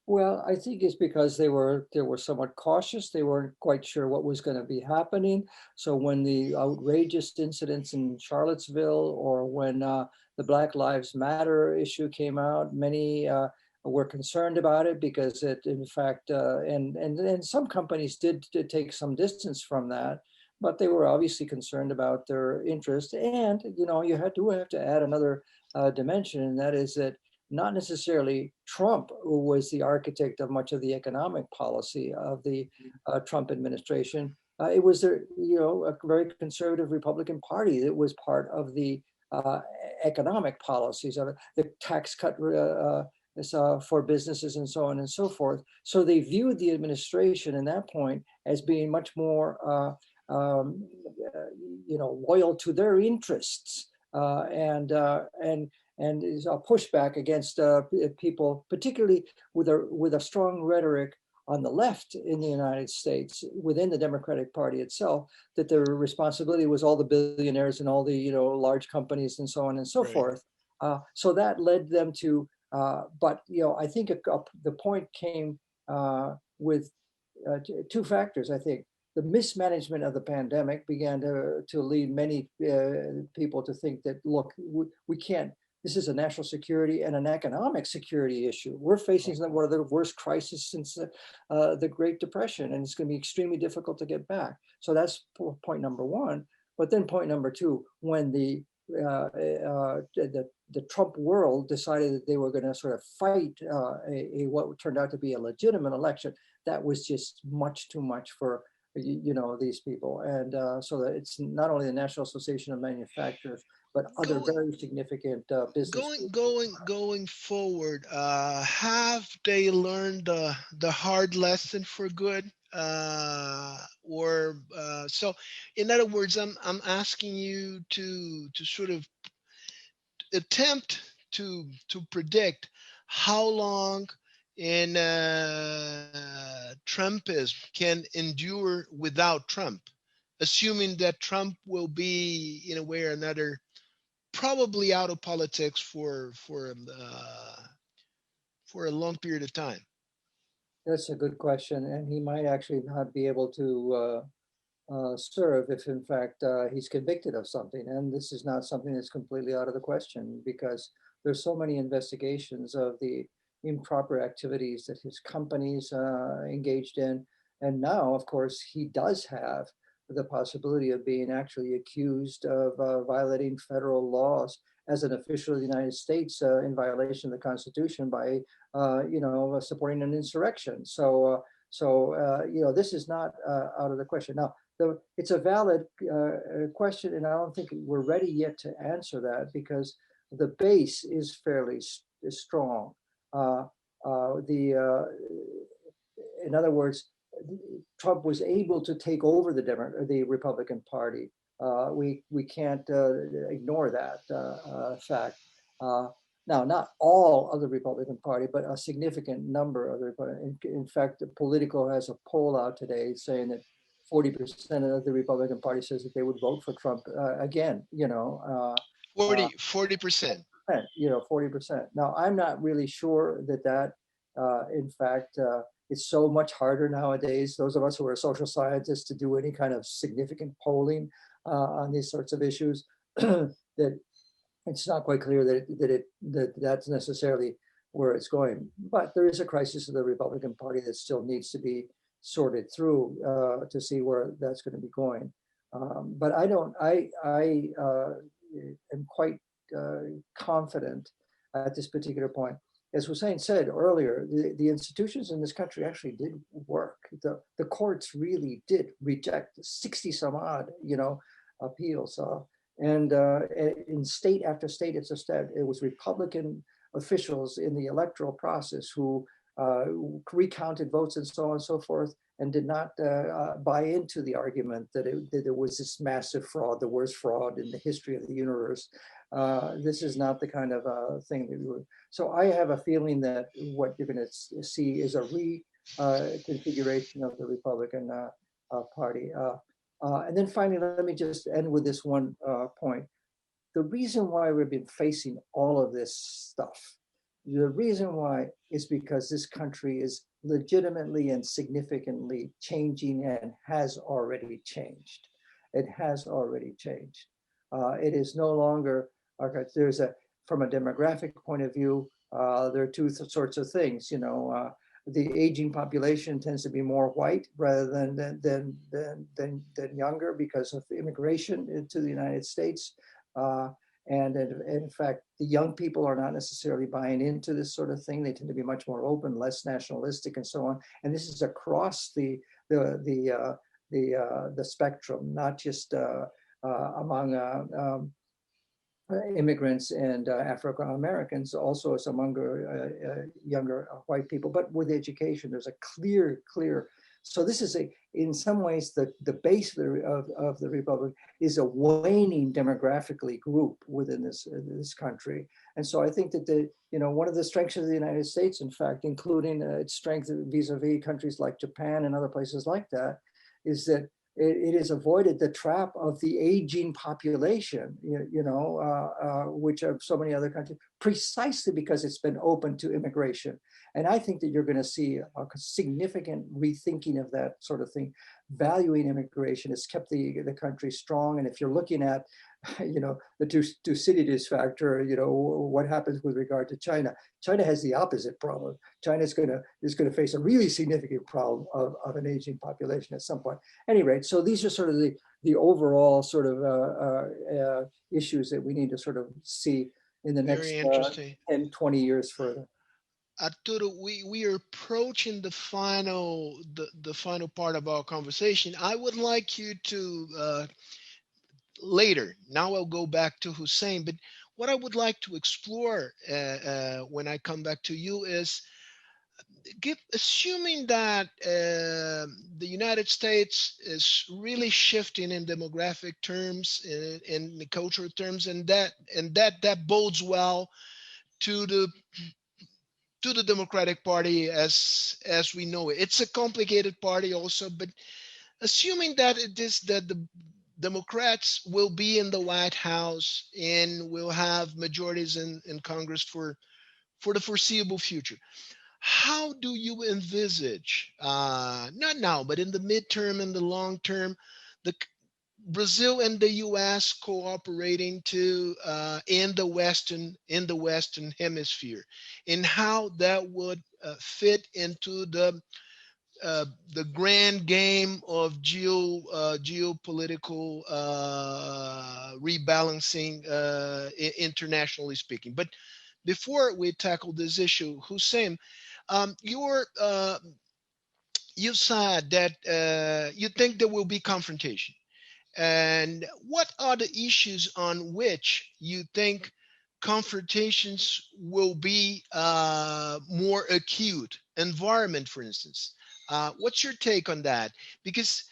Well, I think it's because they were somewhat cautious. They weren't quite sure what was going to be happening. So when the outrageous incidents in Charlottesville, or when the Black Lives Matter issue came out, many were concerned about it because it, in fact, and some companies did take some distance from that, but they were obviously concerned about their interest. And you have to add another dimension, and that is that not necessarily Trump, who was the architect of much of the economic policy of the Trump administration. It was a very conservative Republican Party that was part of the economic policies of it, the tax cut for businesses and so on and so forth. So they viewed the administration in that point as being much more loyal to their interests and is a pushback against people, particularly with a strong rhetoric on the left in the United States, within the Democratic Party itself, that their responsibility was all the billionaires and all the large companies and so on and so forth. So that led them to, but I think the point came with two factors. I think the mismanagement of the pandemic began to lead many people to think that, look, we can't. This is a national security and an economic security issue. We're facing one of the worst crises since the Great Depression, and it's going to be extremely difficult to get back. So that's point number one. But then point number two, when the Trump world decided that they were going to sort of fight what turned out to be a legitimate election, that was just much too much for these people. And so that it's not only the National Association of Manufacturers, but other very significant business. Going forward, have they learned the hard lesson for good? So, in other words, I'm asking you to sort of attempt to predict how long in Trumpism can endure without Trump, assuming that Trump will be in a way or another probably out of politics for a long period of time. That's a good question, and he might actually not be able to serve if, in fact, he's convicted of something. And this is not something that's completely out of the question, because there's so many investigations of the improper activities that his companies engaged in. And now, of course, he does have the possibility of being actually accused of violating federal laws as an official of the United States in violation of the Constitution by, supporting an insurrection. So this is not out of the question. Now, it's a valid question, and I don't think we're ready yet to answer that, because the base is fairly strong. In other words, Trump was able to take over the Republican Party. We can't ignore that fact. Now, not all of the Republican Party, but a significant number of the Republican. In fact, Politico has a poll out today saying that 40% of the Republican Party says that they would vote for Trump again. 40%. 40%. Now, I'm not really sure that in fact, it's so much harder nowadays, those of us who are social scientists, to do any kind of significant polling on these sorts of issues, that it's not quite clear that that's necessarily where it's going. But there is a crisis of the Republican Party that still needs to be sorted through to see where that's going to be going. But I am quite confident at this particular point. As Hussein said earlier, the institutions in this country actually did work. The courts really did reject 60 some odd, appeals. And in state after state, it was Republican officials in the electoral process who recounted votes and so on and so forth, and did not buy into the argument that there was this massive fraud, the worst fraud in the history of the universe. This is not the kind of thing that we would. So I have a feeling that what you're going to see is a reconfiguration of the Republican Party. And then finally, let me just end with this one point. The reason why we've been facing all of this stuff The reason why is because this country is legitimately and significantly changing and has already changed. It has already changed. It is no longer, from a demographic point of view, there are two sorts of things. The aging population tends to be more white rather than younger because of immigration into the United States. And in fact, the young people are not necessarily buying into this sort of thing. They tend to be much more open, less nationalistic, and so on. And this is across the spectrum, not just among immigrants and African Americans, also as among younger white people. But with education, there's a clear. So this is in some ways, the base of the Republic is a waning demographically group within this country. And so I think that one of the strengths of the United States, in fact, including its strength vis-a-vis countries like Japan and other places like that, is that it has avoided the trap of the aging population, which are so many other countries, precisely because it's been open to immigration. And I think that you're going to see a significant rethinking of that sort of thing. Valuing immigration has kept the country strong. And if you're looking at, the Thucydides factor, what happens with regard to China? China has the opposite problem. China is going to face a really significant problem of an aging population at some point. At any rate, so these are sort of the overall sort of issues that we need to sort of see in the next 10, 20 years further. Arturo, we are approaching the final part of our conversation. I would like you to later. Now I'll go back to Hussein, but what I would like to explore when I come back to you is, assuming that the United States is really shifting in demographic terms, in the cultural terms, and that bodes well to the Democratic Party as we know it. It's a complicated party also, but assuming that the Democrats will be in the White House and will have majorities in Congress for the foreseeable future, how do you envisage, not now, but in the midterm and the long term, Brazil and the U.S. cooperating in the Western Hemisphere, and how that would fit into the grand game of geopolitical rebalancing, internationally speaking. But before we tackle this issue, Hussein, you said that you think there will be confrontation. And what are the issues on which you think confrontations will be more acute? Environment, for instance. What's your take on that? Because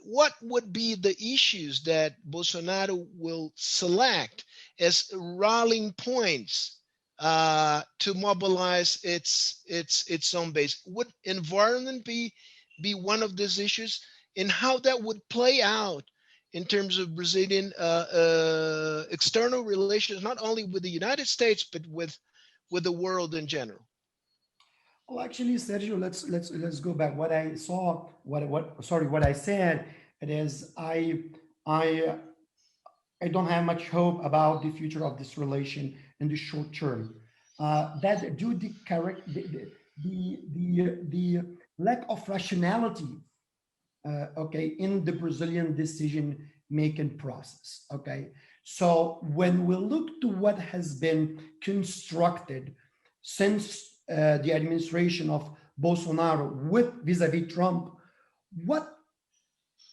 what would be the issues that Bolsonaro will select as rallying points to mobilize its own base? Would environment be one of these issues, and how that would play out in terms of Brazilian external relations, not only with the United States but with the world in general? Well, actually, Sergio, let's go back. What I saw, what I said, it is I don't have much hope about the future of this relation in the short term. That due to the lack of rationality, in the Brazilian decision-making process. So when we look to what has been constructed since the administration of Bolsonaro vis-a-vis Trump, what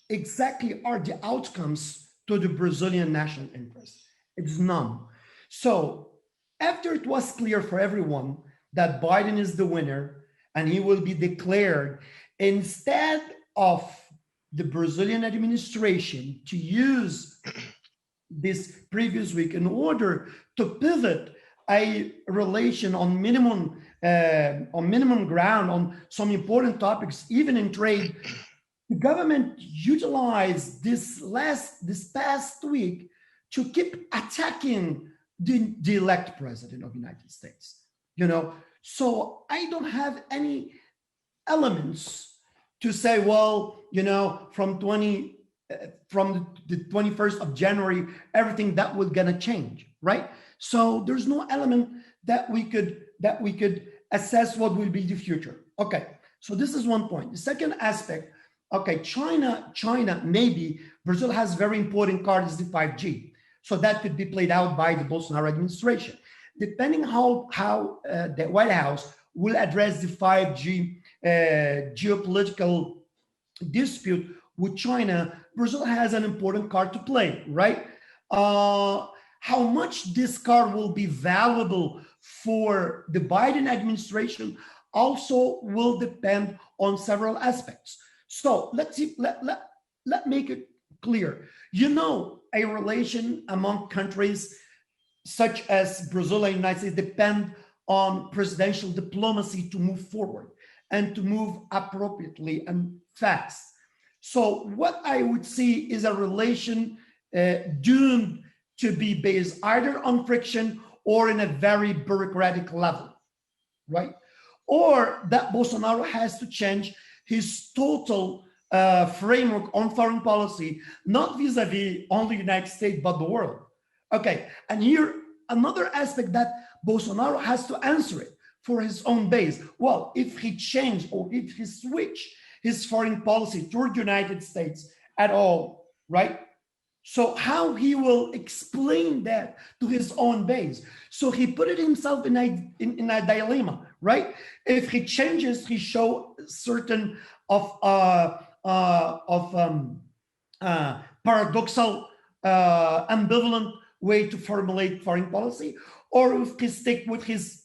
exactly are the outcomes to the Brazilian national interest? It's none. So after it was clear for everyone that Biden is the winner and he will be declared, instead of the Brazilian administration to use this previous week in order to pivot a relation on minimum ground on some important topics, even in trade, the government utilized this past week to keep attacking the elect president of the United States. So I don't have any elements to say, well, from the 21st of January, everything that was gonna change, right? So there's no element that we could assess what will be the future. Okay, so this is one point. The second aspect, okay, China, maybe Brazil has very important card is the 5G. So that could be played out by the Bolsonaro administration. Depending how the White House will address the 5G geopolitical dispute with China, Brazil has an important card to play, right? How much this card will be valuable for the Biden administration also will depend on several aspects. So let's see, let make it clear. A relation among countries such as Brazil and the United States depend on presidential diplomacy to move forward and to move appropriately and fast. So what I would see is a relation doomed to be based either on friction or in a very bureaucratic level, right? Or that Bolsonaro has to change his total framework on foreign policy, not vis-a-vis only the United States, but the world. Okay, and here, another aspect that Bolsonaro has to answer it for his own base. Well, if he changed or if he switched his foreign policy toward the United States at all, right? So how he will explain that to his own base? So he put it himself in a dilemma, right? If he changes, he show certain of paradoxal, ambivalent way to formulate foreign policy, or if he stick with his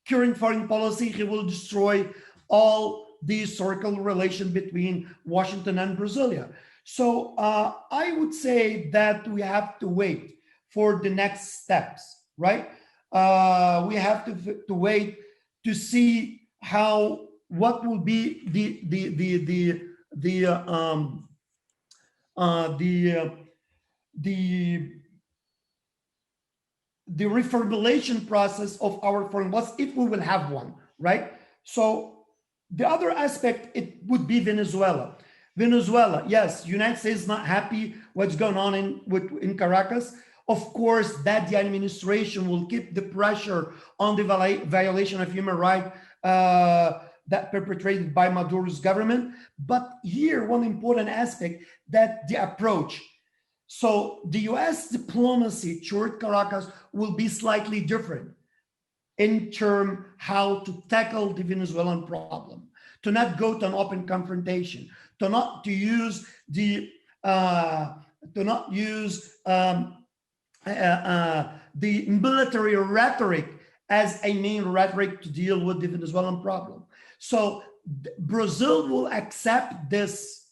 current foreign policy, he will destroy all the historical relation between Washington and Brasilia. So I would say that we have to wait for the next steps, right? We have to wait to see what will be the reformulation process of our foreign policy, if we will have one, right? So the other aspect, it would be Venezuela. Venezuela, yes, United States is not happy what's going on in Caracas. Of course, that the administration will keep the pressure on the violation of human rights that perpetrated by Maduro's government. But here, one important aspect, that the approach. So the US diplomacy toward Caracas will be slightly different in terms how to tackle the Venezuelan problem, to not go to an open confrontation, to use the military rhetoric as a main rhetoric to deal with the Venezuelan problem. So Brazil will accept this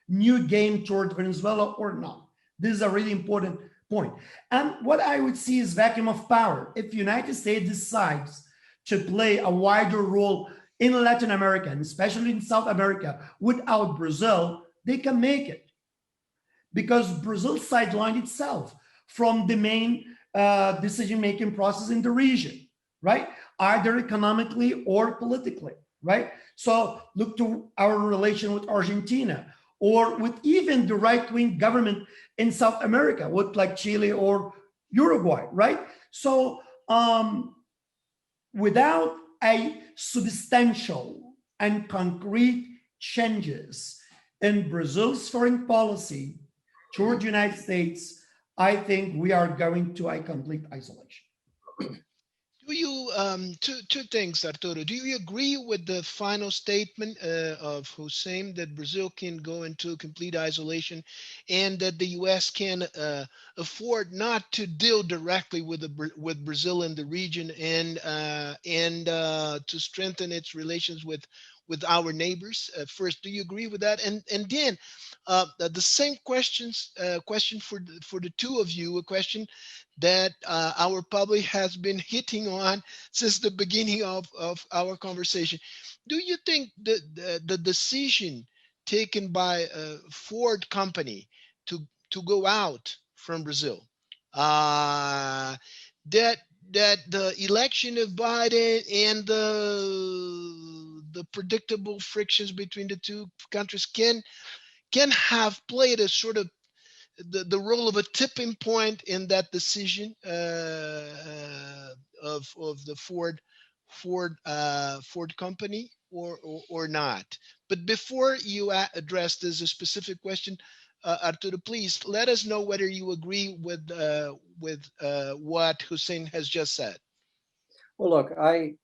new game toward Venezuela or not. This is a really important point. And what I would see is vacuum of power. If the United States decides to play a wider role in Latin America, and especially in South America, without Brazil, they can make it. Because Brazil sidelined itself from the main decision-making process in the region, right? Either economically or politically, right? So look to our relation with Argentina, or with even the right-wing government in South America, with like Chile or Uruguay, right? So without a substantial and concrete changes in Brazil's foreign policy toward the United States, I think we are going to a complete isolation. Do you, two things, Arturo. Do you agree with the final statement of Hussein that Brazil can go into complete isolation and that the U.S. can afford not to deal directly with Brazil in the region and to strengthen its relations with our neighbors? First, do you agree with that? And then the same question for the two of you, a question that our public has been hitting on since the beginning of our conversation. Do you think the decision taken by Ford company to go out from Brazil, that that the election of Biden and the predictable frictions between the two countries can have played a sort of the role of a tipping point in that decision of the Ford company, or not. But before you address this a specific question, Arturo, please let us know whether you agree with what Hussein has just said. Well, look, I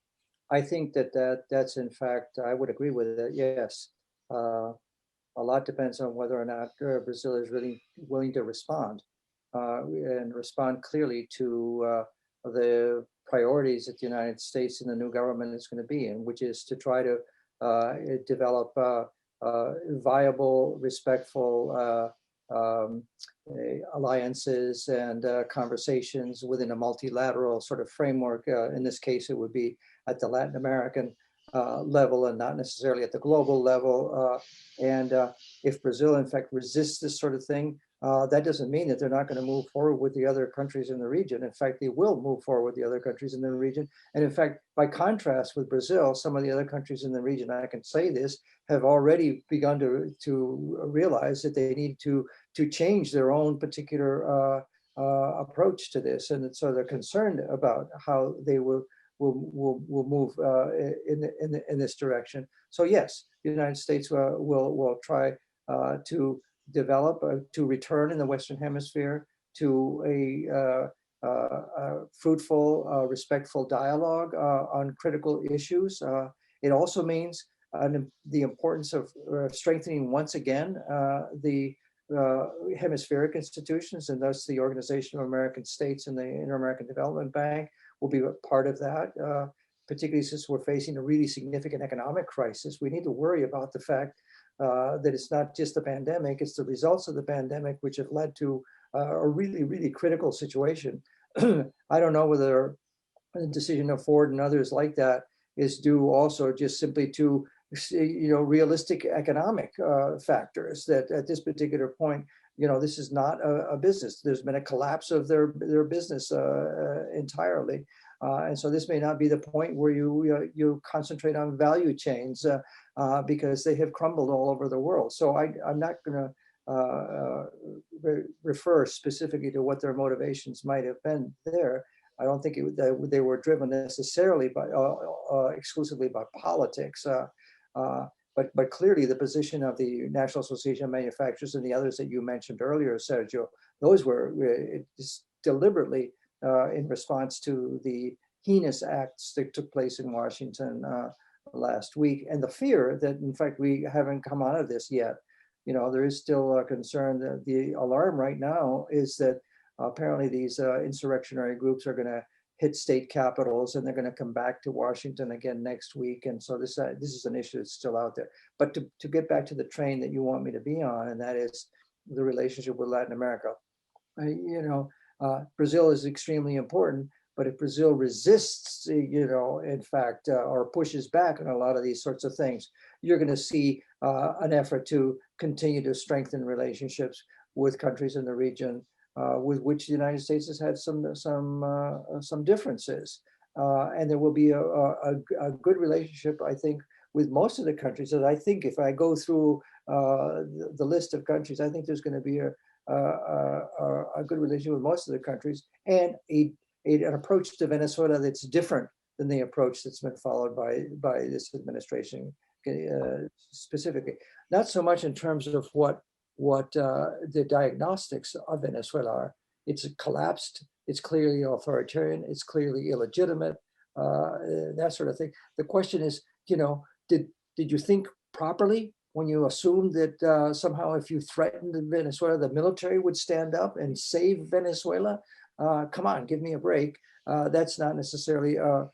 think that's in fact, I would agree with it. Yes, a lot depends on whether or not Brazil is really willing to respond and respond clearly to the priorities that the United States and the new government is going to be in, which is to try to develop viable, respectful alliances and conversations within a multilateral sort of framework. In this case, it would be at the Latin American level and not necessarily at the global level. And if Brazil, in fact, resists this sort of thing, that doesn't mean that they're not going to move forward with the other countries in the region. In fact, they will move forward with the other countries in the region. And in fact, by contrast with Brazil, some of the other countries in the region, I can say this, have already begun to realize that they need to change their own particular approach to this. And so they're concerned about how they will move in this direction. So yes, the United States will try to develop, to return in the Western Hemisphere to a fruitful, respectful dialogue on critical issues. It also means the importance of strengthening once again the hemispheric institutions, and thus the Organization of American States and the Inter-American Development Bank will be a part of that, particularly since we're facing a really significant economic crisis. We need to worry about the fact that it's not just the pandemic, it's the results of the pandemic which have led to a really, really critical situation. I don't know whether the decision of Ford and others like that is due also just simply to realistic economic factors, that at this particular point, this is not a business. There's been a collapse of their business entirely. And so this may not be the point where you concentrate on value chains because they have crumbled all over the world. So I'm not going to refer specifically to what their motivations might have been there. I don't think they were driven necessarily by exclusively by politics. But clearly the position of the National Association of Manufacturers and the others that you mentioned earlier, Sergio, those were deliberately in response to the heinous acts that took place in Washington last week, and the fear that, in fact, we haven't come out of this yet. There is still a concern that the alarm right now is that apparently these insurrectionary groups are going to hit state capitals, and they're going to come back to Washington again next week. And so this is an issue that's still out there. But to get back to the train that you want me to be on, and that is the relationship with Latin America. Brazil is extremely important, but if Brazil resists, in fact, or pushes back on a lot of these sorts of things, you're going to see an effort to continue to strengthen relationships with countries in the region with which the United States has had some differences, and there will be a good relationship, I think, with most of the countries. And I think if I go through the list of countries, I think there's going to be a good relationship with most of the countries, and an approach to Venezuela that's different than the approach that's been followed by this administration specifically. Not so much in terms of what the diagnostics of Venezuela are. It's collapsed, it's clearly authoritarian, it's clearly illegitimate, that sort of thing. The question is, did you think properly when you assumed that somehow if you threatened Venezuela, the military would stand up and save Venezuela? Come on, give me a break. That's not necessarily a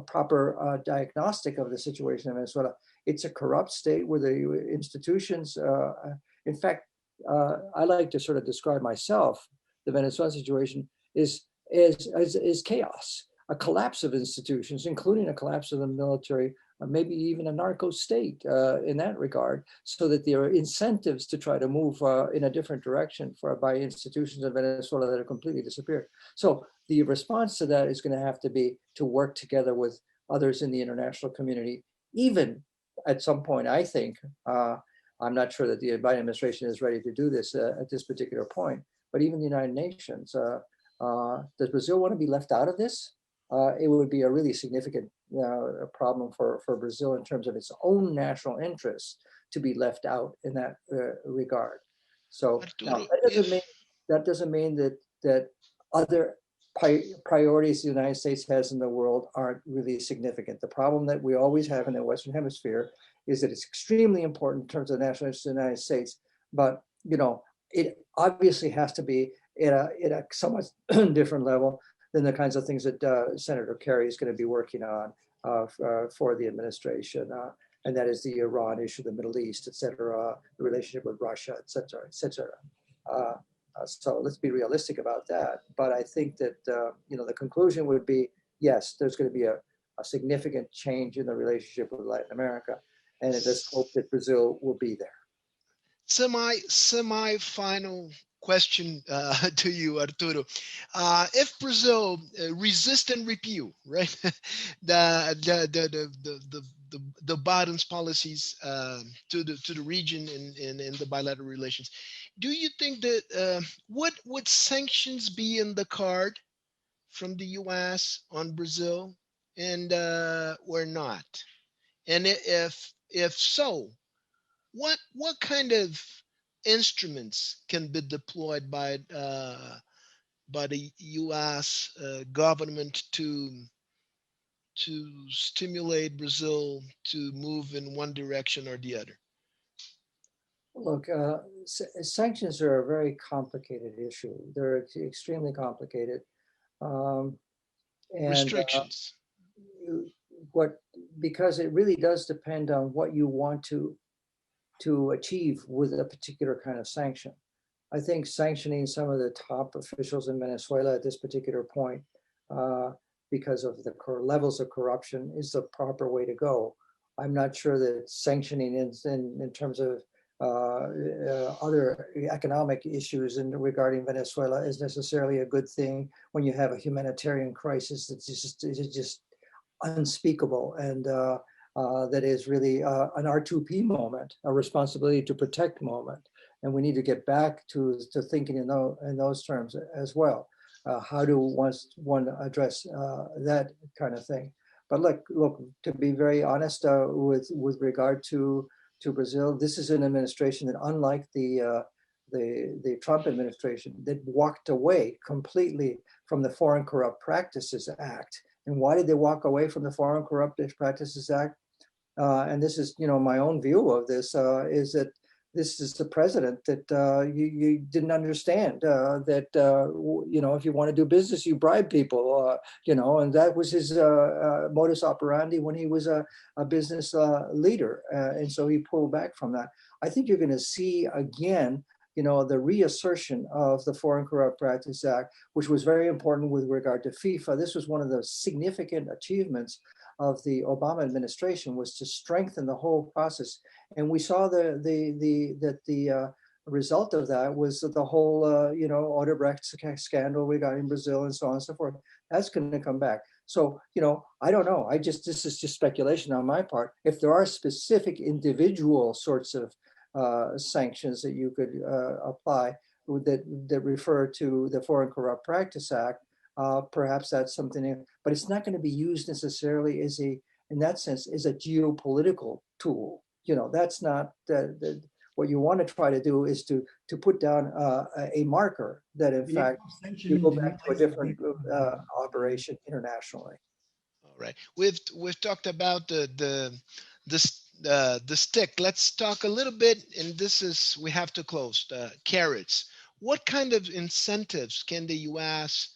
proper diagnostic of the situation in Venezuela. It's a corrupt state where the institutions, in fact, I like to sort of describe myself, the Venezuelan situation is chaos, a collapse of institutions, including a collapse of the military maybe even a narco state in that regard, so that there are incentives to try to move in a different direction by institutions in Venezuela that have completely disappeared. So the response to that is going to have to be to work together with others in the international community, even at some point, I think, I'm not sure that the Biden administration is ready to do this at this particular point, but even the United Nations. Does Brazil want to be left out of this? It would be a really significant problem for Brazil in terms of its own national interests to be left out in that regard. So now, that doesn't mean that other priorities the United States has in the world aren't really significant. The problem that we always have in the Western Hemisphere is that it's extremely important in terms of the national interest of the United States, but it obviously has to be at a somewhat different level than the kinds of things that Senator Kerry is going to be working on for the administration, and that is the Iran issue, the Middle East, et cetera, the relationship with Russia, et cetera, et cetera. So let's be realistic about that. But I think that the conclusion would be, yes, there's going to be a significant change in the relationship with Latin America, and let's hope that Brazil will be there. Semi-final question to you, Arturo. If Brazil resist and repeal, right, the Biden's policies to the region in the bilateral relations, do you think that would sanctions be in the card from the U.S. on Brazil, and or not? And if so, what kind of instruments can be deployed by the U.S. Government to stimulate Brazil to move in one direction or the other? Look, sanctions are a very complicated issue. They're extremely complicated. And restrictions. Because it really does depend on what you want to achieve with a particular kind of sanction. I think sanctioning some of the top officials in Venezuela at this particular point, because of the levels of corruption, is the proper way to go. I'm not sure that sanctioning in terms of other economic issues regarding Venezuela is necessarily a good thing when you have a humanitarian crisis that's just unspeakable, and that is really an R2P moment, a responsibility to protect moment. And we need to get back to thinking in those terms as well. How do one address that kind of thing? But look, to be very honest, with regard to Brazil, this is an administration that, unlike the Trump administration, that walked away completely from the Foreign Corrupt Practices Act. And why did they walk away from the Foreign Corrupt Practices Act? And this is, my own view of this, is that this is the president that you didn't understand that, if you want to do business, you bribe people, and that was his modus operandi when he was a business leader. And so he pulled back from that. I think you're going to see again, the reassertion of the Foreign Corrupt Practices Act, which was very important with regard to FIFA. This was one of the significant achievements of the Obama administration, was to strengthen the whole process. And we saw that the result of that was the whole, Odebrecht scandal regarding Brazil and so on and so forth. That's going to come back. So, I don't know. This is just speculation on my part. If there are specific individual sorts of sanctions that you could apply that refer to the Foreign Corrupt Practice Act, perhaps that's something, but it's not going to be used necessarily in that sense, as a geopolitical tool. That's not what you want to try to do, is to put down a marker that in fact you go back to a different operation internationally. All right, we've talked about the stick. Let's talk a little bit, and we have to close, carrots. What kind of incentives can the U.S.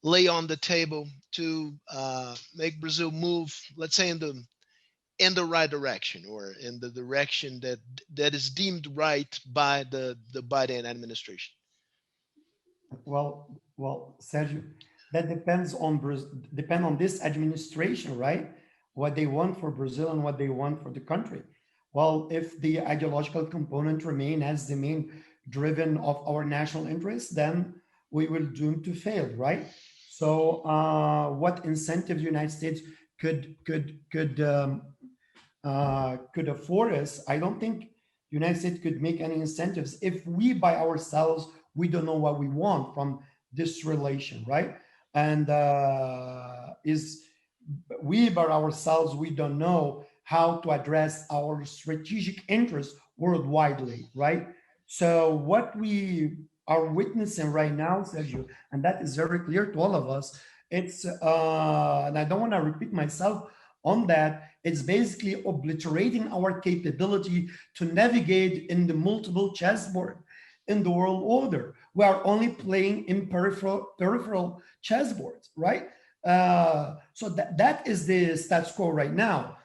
lay on the table to make Brazil move, let's say, in the right direction, or in the direction that is deemed right by the Biden administration? Well, Sergio, that depends on this administration, right? what they want for Brazil and what they want for the country. Well, if the ideological component remain as the main driven of our national interests, then we will doom to fail, right? So, what incentive the United States could afford us? I don't think United States could make any incentives if we by ourselves we don't know what we want from this relation, right? And is we by ourselves we don't know how to address our strategic interests worldwide, right? So what we are witnessing right now, Sergio, and that is very clear to all of us, it's and I don't want to repeat myself on that, it's basically obliterating our capability to navigate in the multiple chessboard in the world order. We are only playing in peripheral chessboards, right? So that is the status quo right now.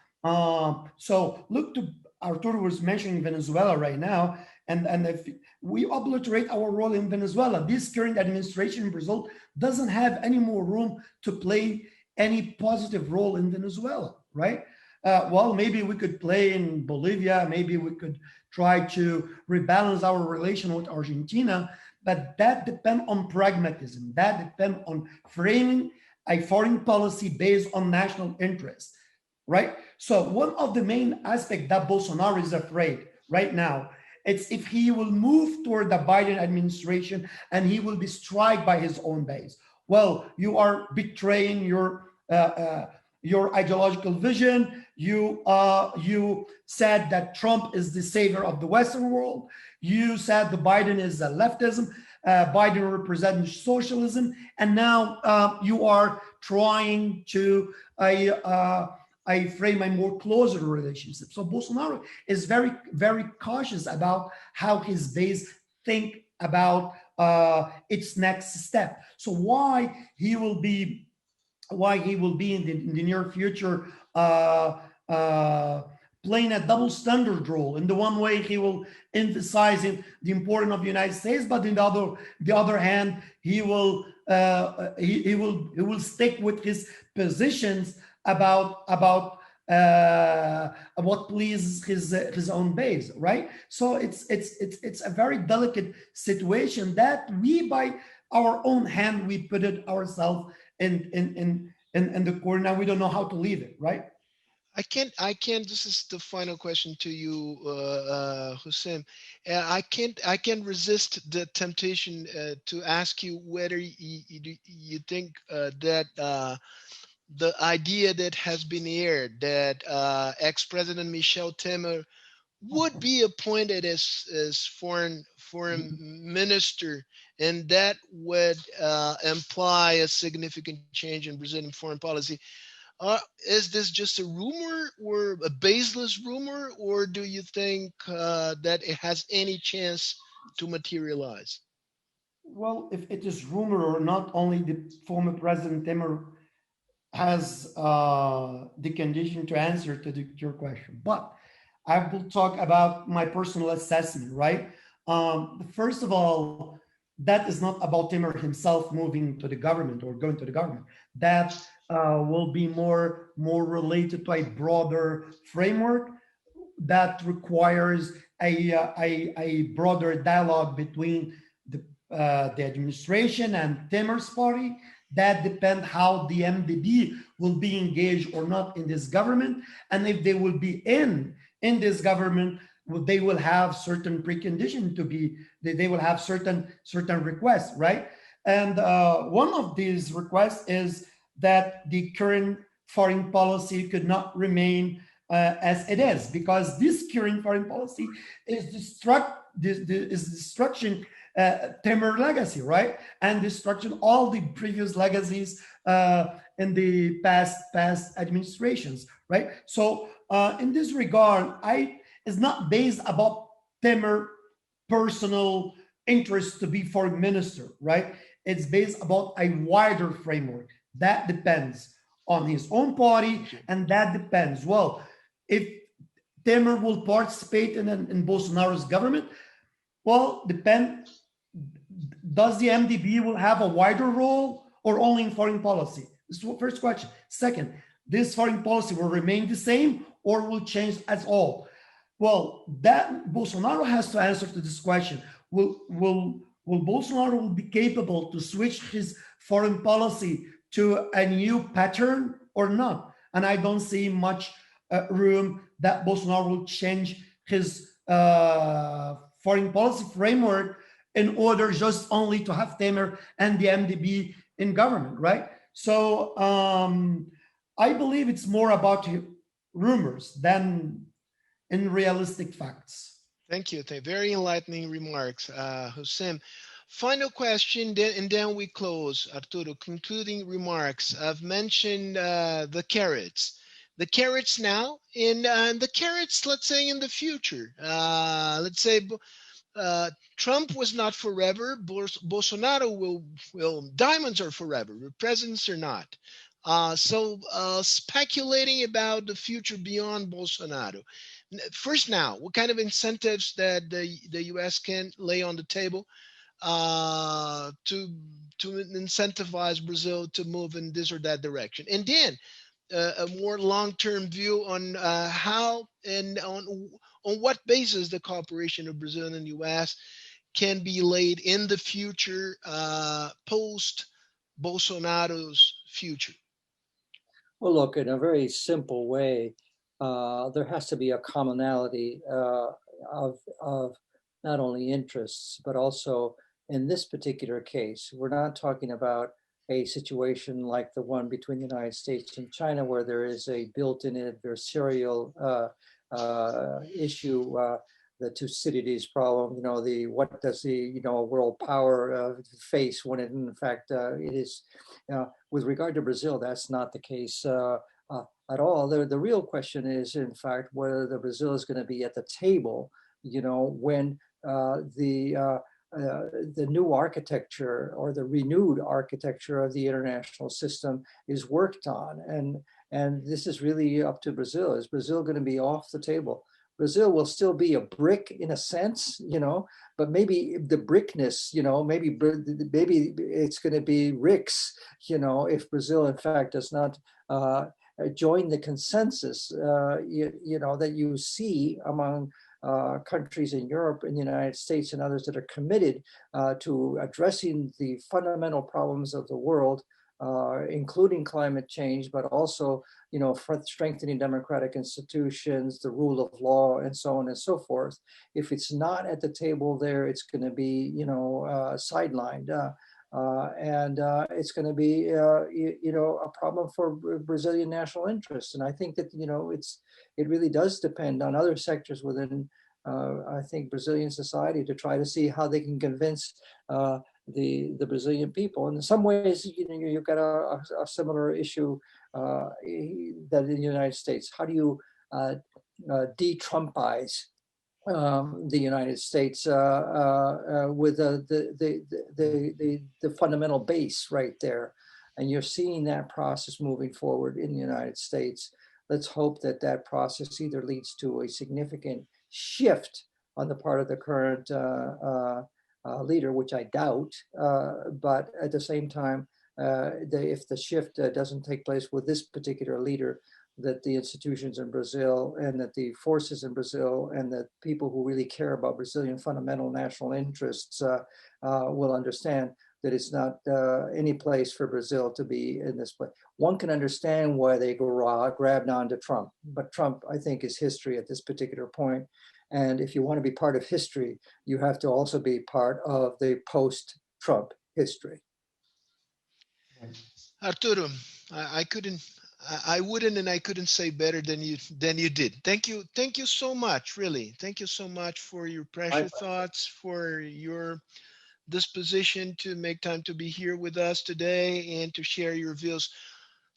So look to Arturo was mentioning Venezuela right now, and if we obliterate our role in Venezuela, this current administration in Brazil doesn't have any more room to play any positive role in Venezuela, right? Well, maybe we could play in Bolivia, maybe we could try to rebalance our relation with Argentina, but that depends on pragmatism. That depends on framing a foreign policy based on national interest, right? So one of the main aspects that Bolsonaro is afraid right now, it's if he will move toward the Biden administration and he will be struck by his own base. Well, you are betraying your ideological vision. You said that Trump is the savior of the Western world. You said the Biden is a leftism. Biden represents socialism, and now you are trying to frame a more closer relationship. So Bolsonaro is very, very cautious about how his base think about its next step. So why he will be in the near future playing a double standard role. In the one way, he will emphasize the importance of the United States, but in the other hand, he will stick with his positions about what pleases his own base, right? So it's a very delicate situation that we by our own hand we put it ourselves in the corner. We don't know how to leave it, right? I can't. This is the final question to you, Hussein. I can't resist the temptation to ask you whether you think that the idea that has been aired that ex-President Michel Temer would be appointed as foreign minister, and that would imply a significant change in Brazilian foreign policy. Is this just a rumor or a baseless rumor, or do you think that it has any chance to materialize? Well, if it is rumor or not, only the former President Temer has the condition to answer to your question. But I will talk about my personal assessment, right? First of all, that is not about Temer himself moving to the government or going to the government. That will be more related to a broader framework that requires a broader dialogue between the administration and Temer's party. That depends how the MDB will be engaged or not in this government, and if they will be in this government, they will have certain preconditions to be. They will have certain requests, right? And one of these requests is that the current foreign policy could not remain as it is, because this current foreign policy is destruction Temer legacy, right? And destruction all the previous legacies in the past administrations, right? So in this regard, it's not based about Temer personal interest to be foreign minister, right? It's based about a wider framework that depends on his own party, and that depends. Well, if Temer will participate in Bolsonaro's government, well, does the MDB will have a wider role or only in foreign policy? This is the first question. Second, this foreign policy will remain the same or will change at all? Well, that Bolsonaro has to answer to this question. Will Bolsonaro be capable to switch his foreign policy to a new pattern or not? And I don't see much room that Bolsonaro will change his foreign policy framework in order just only to have Temer and the MDB in government, right? So I believe it's more about rumors than in realistic facts. Thank you. Very enlightening remarks, Hussein. Final question, and then we close. Arturo, concluding remarks. I've mentioned the carrots. The carrots now, and the carrots, let's say, in the future. Let's say Trump was not forever. Bolsonaro will. Diamonds are forever. Presidents are not. So speculating about the future beyond Bolsonaro. First now, what kind of incentives that the U.S. can lay on the table to incentivize Brazil to move in this or that direction? And then a more long-term view on how and on what basis the cooperation of Brazil and the U.S. can be laid in the future, post Bolsonaro's future. Well, look, in a very simple way, there has to be a commonality of not only interests, but also in this particular case, we're not talking about a situation like the one between the United States and China, where there is a built-in adversarial issue, the Thucydides problem. You know, what does the world power face when it, in fact, it is. With regard to Brazil, that's not the case at all. The real question is, in fact, whether the Brazil is going to be at the table, when the new architecture or the renewed architecture of the international system is worked on. And this is really up to Brazil. Is Brazil going to be off the table? Brazil will still be a brick in a sense, but maybe the brickness, maybe it's going to be ricks, if Brazil, in fact, does not join the consensus, that you see among countries in Europe and the United States and others that are committed to addressing the fundamental problems of the world, including climate change, but also, for strengthening democratic institutions, the rule of law, and so on and so forth. If it's not at the table there, it's going to be, sidelined. And it's going to be, a problem for Brazilian national interests. And I think that, it really does depend on other sectors within, I think, Brazilian society to try to see how they can convince the Brazilian people. And in some ways, you've got a similar issue that in the United States. How do you de-Trumpize the United States with the fundamental base right there? And you're seeing that process moving forward in the United States. Let's hope that that process either leads to a significant shift on the part of the current leader, which I doubt, but at the same time, if the shift doesn't take place with this particular leader, that the institutions in Brazil and that the forces in Brazil and that people who really care about Brazilian fundamental national interests will understand that it's not any place for Brazil to be in this place. One can understand why they grabbed onto Trump, but Trump, I think, is history at this particular point. And if you want to be part of history, you have to also be part of the post-Trump history. Arturo, I wouldn't and I couldn't say better than you did. Thank you so much, really. Thank you so much for your precious thoughts, for your disposition to make time to be here with us today and to share your views.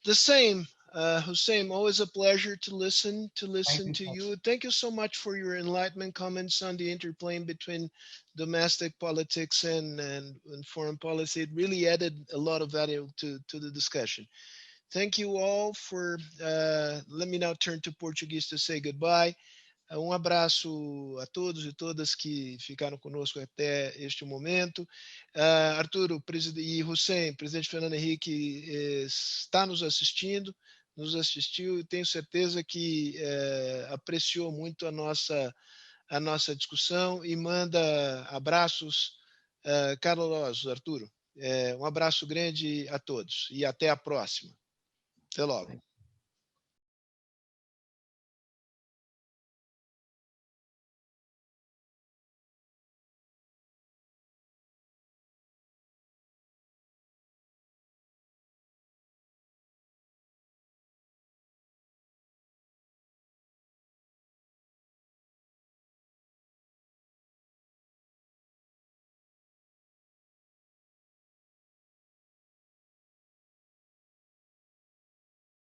The same, Hussein, always a pleasure to listen to you. Thank you so much for your enlightenment comments on the interplay between domestic politics and foreign policy. It really added a lot of value to the discussion. Thank you all for, let me now turn to Portuguese to say goodbye. Abraço a todos e todas que ficaram conosco até este momento. Arturo e Hussein, presidente Fernando Henrique está nos assistindo. nos assistiu e tenho certeza que apreciou muito a nossa discussão e manda abraços calorosos, Arturo. Um abraço grande a todos e até a próxima. Até logo.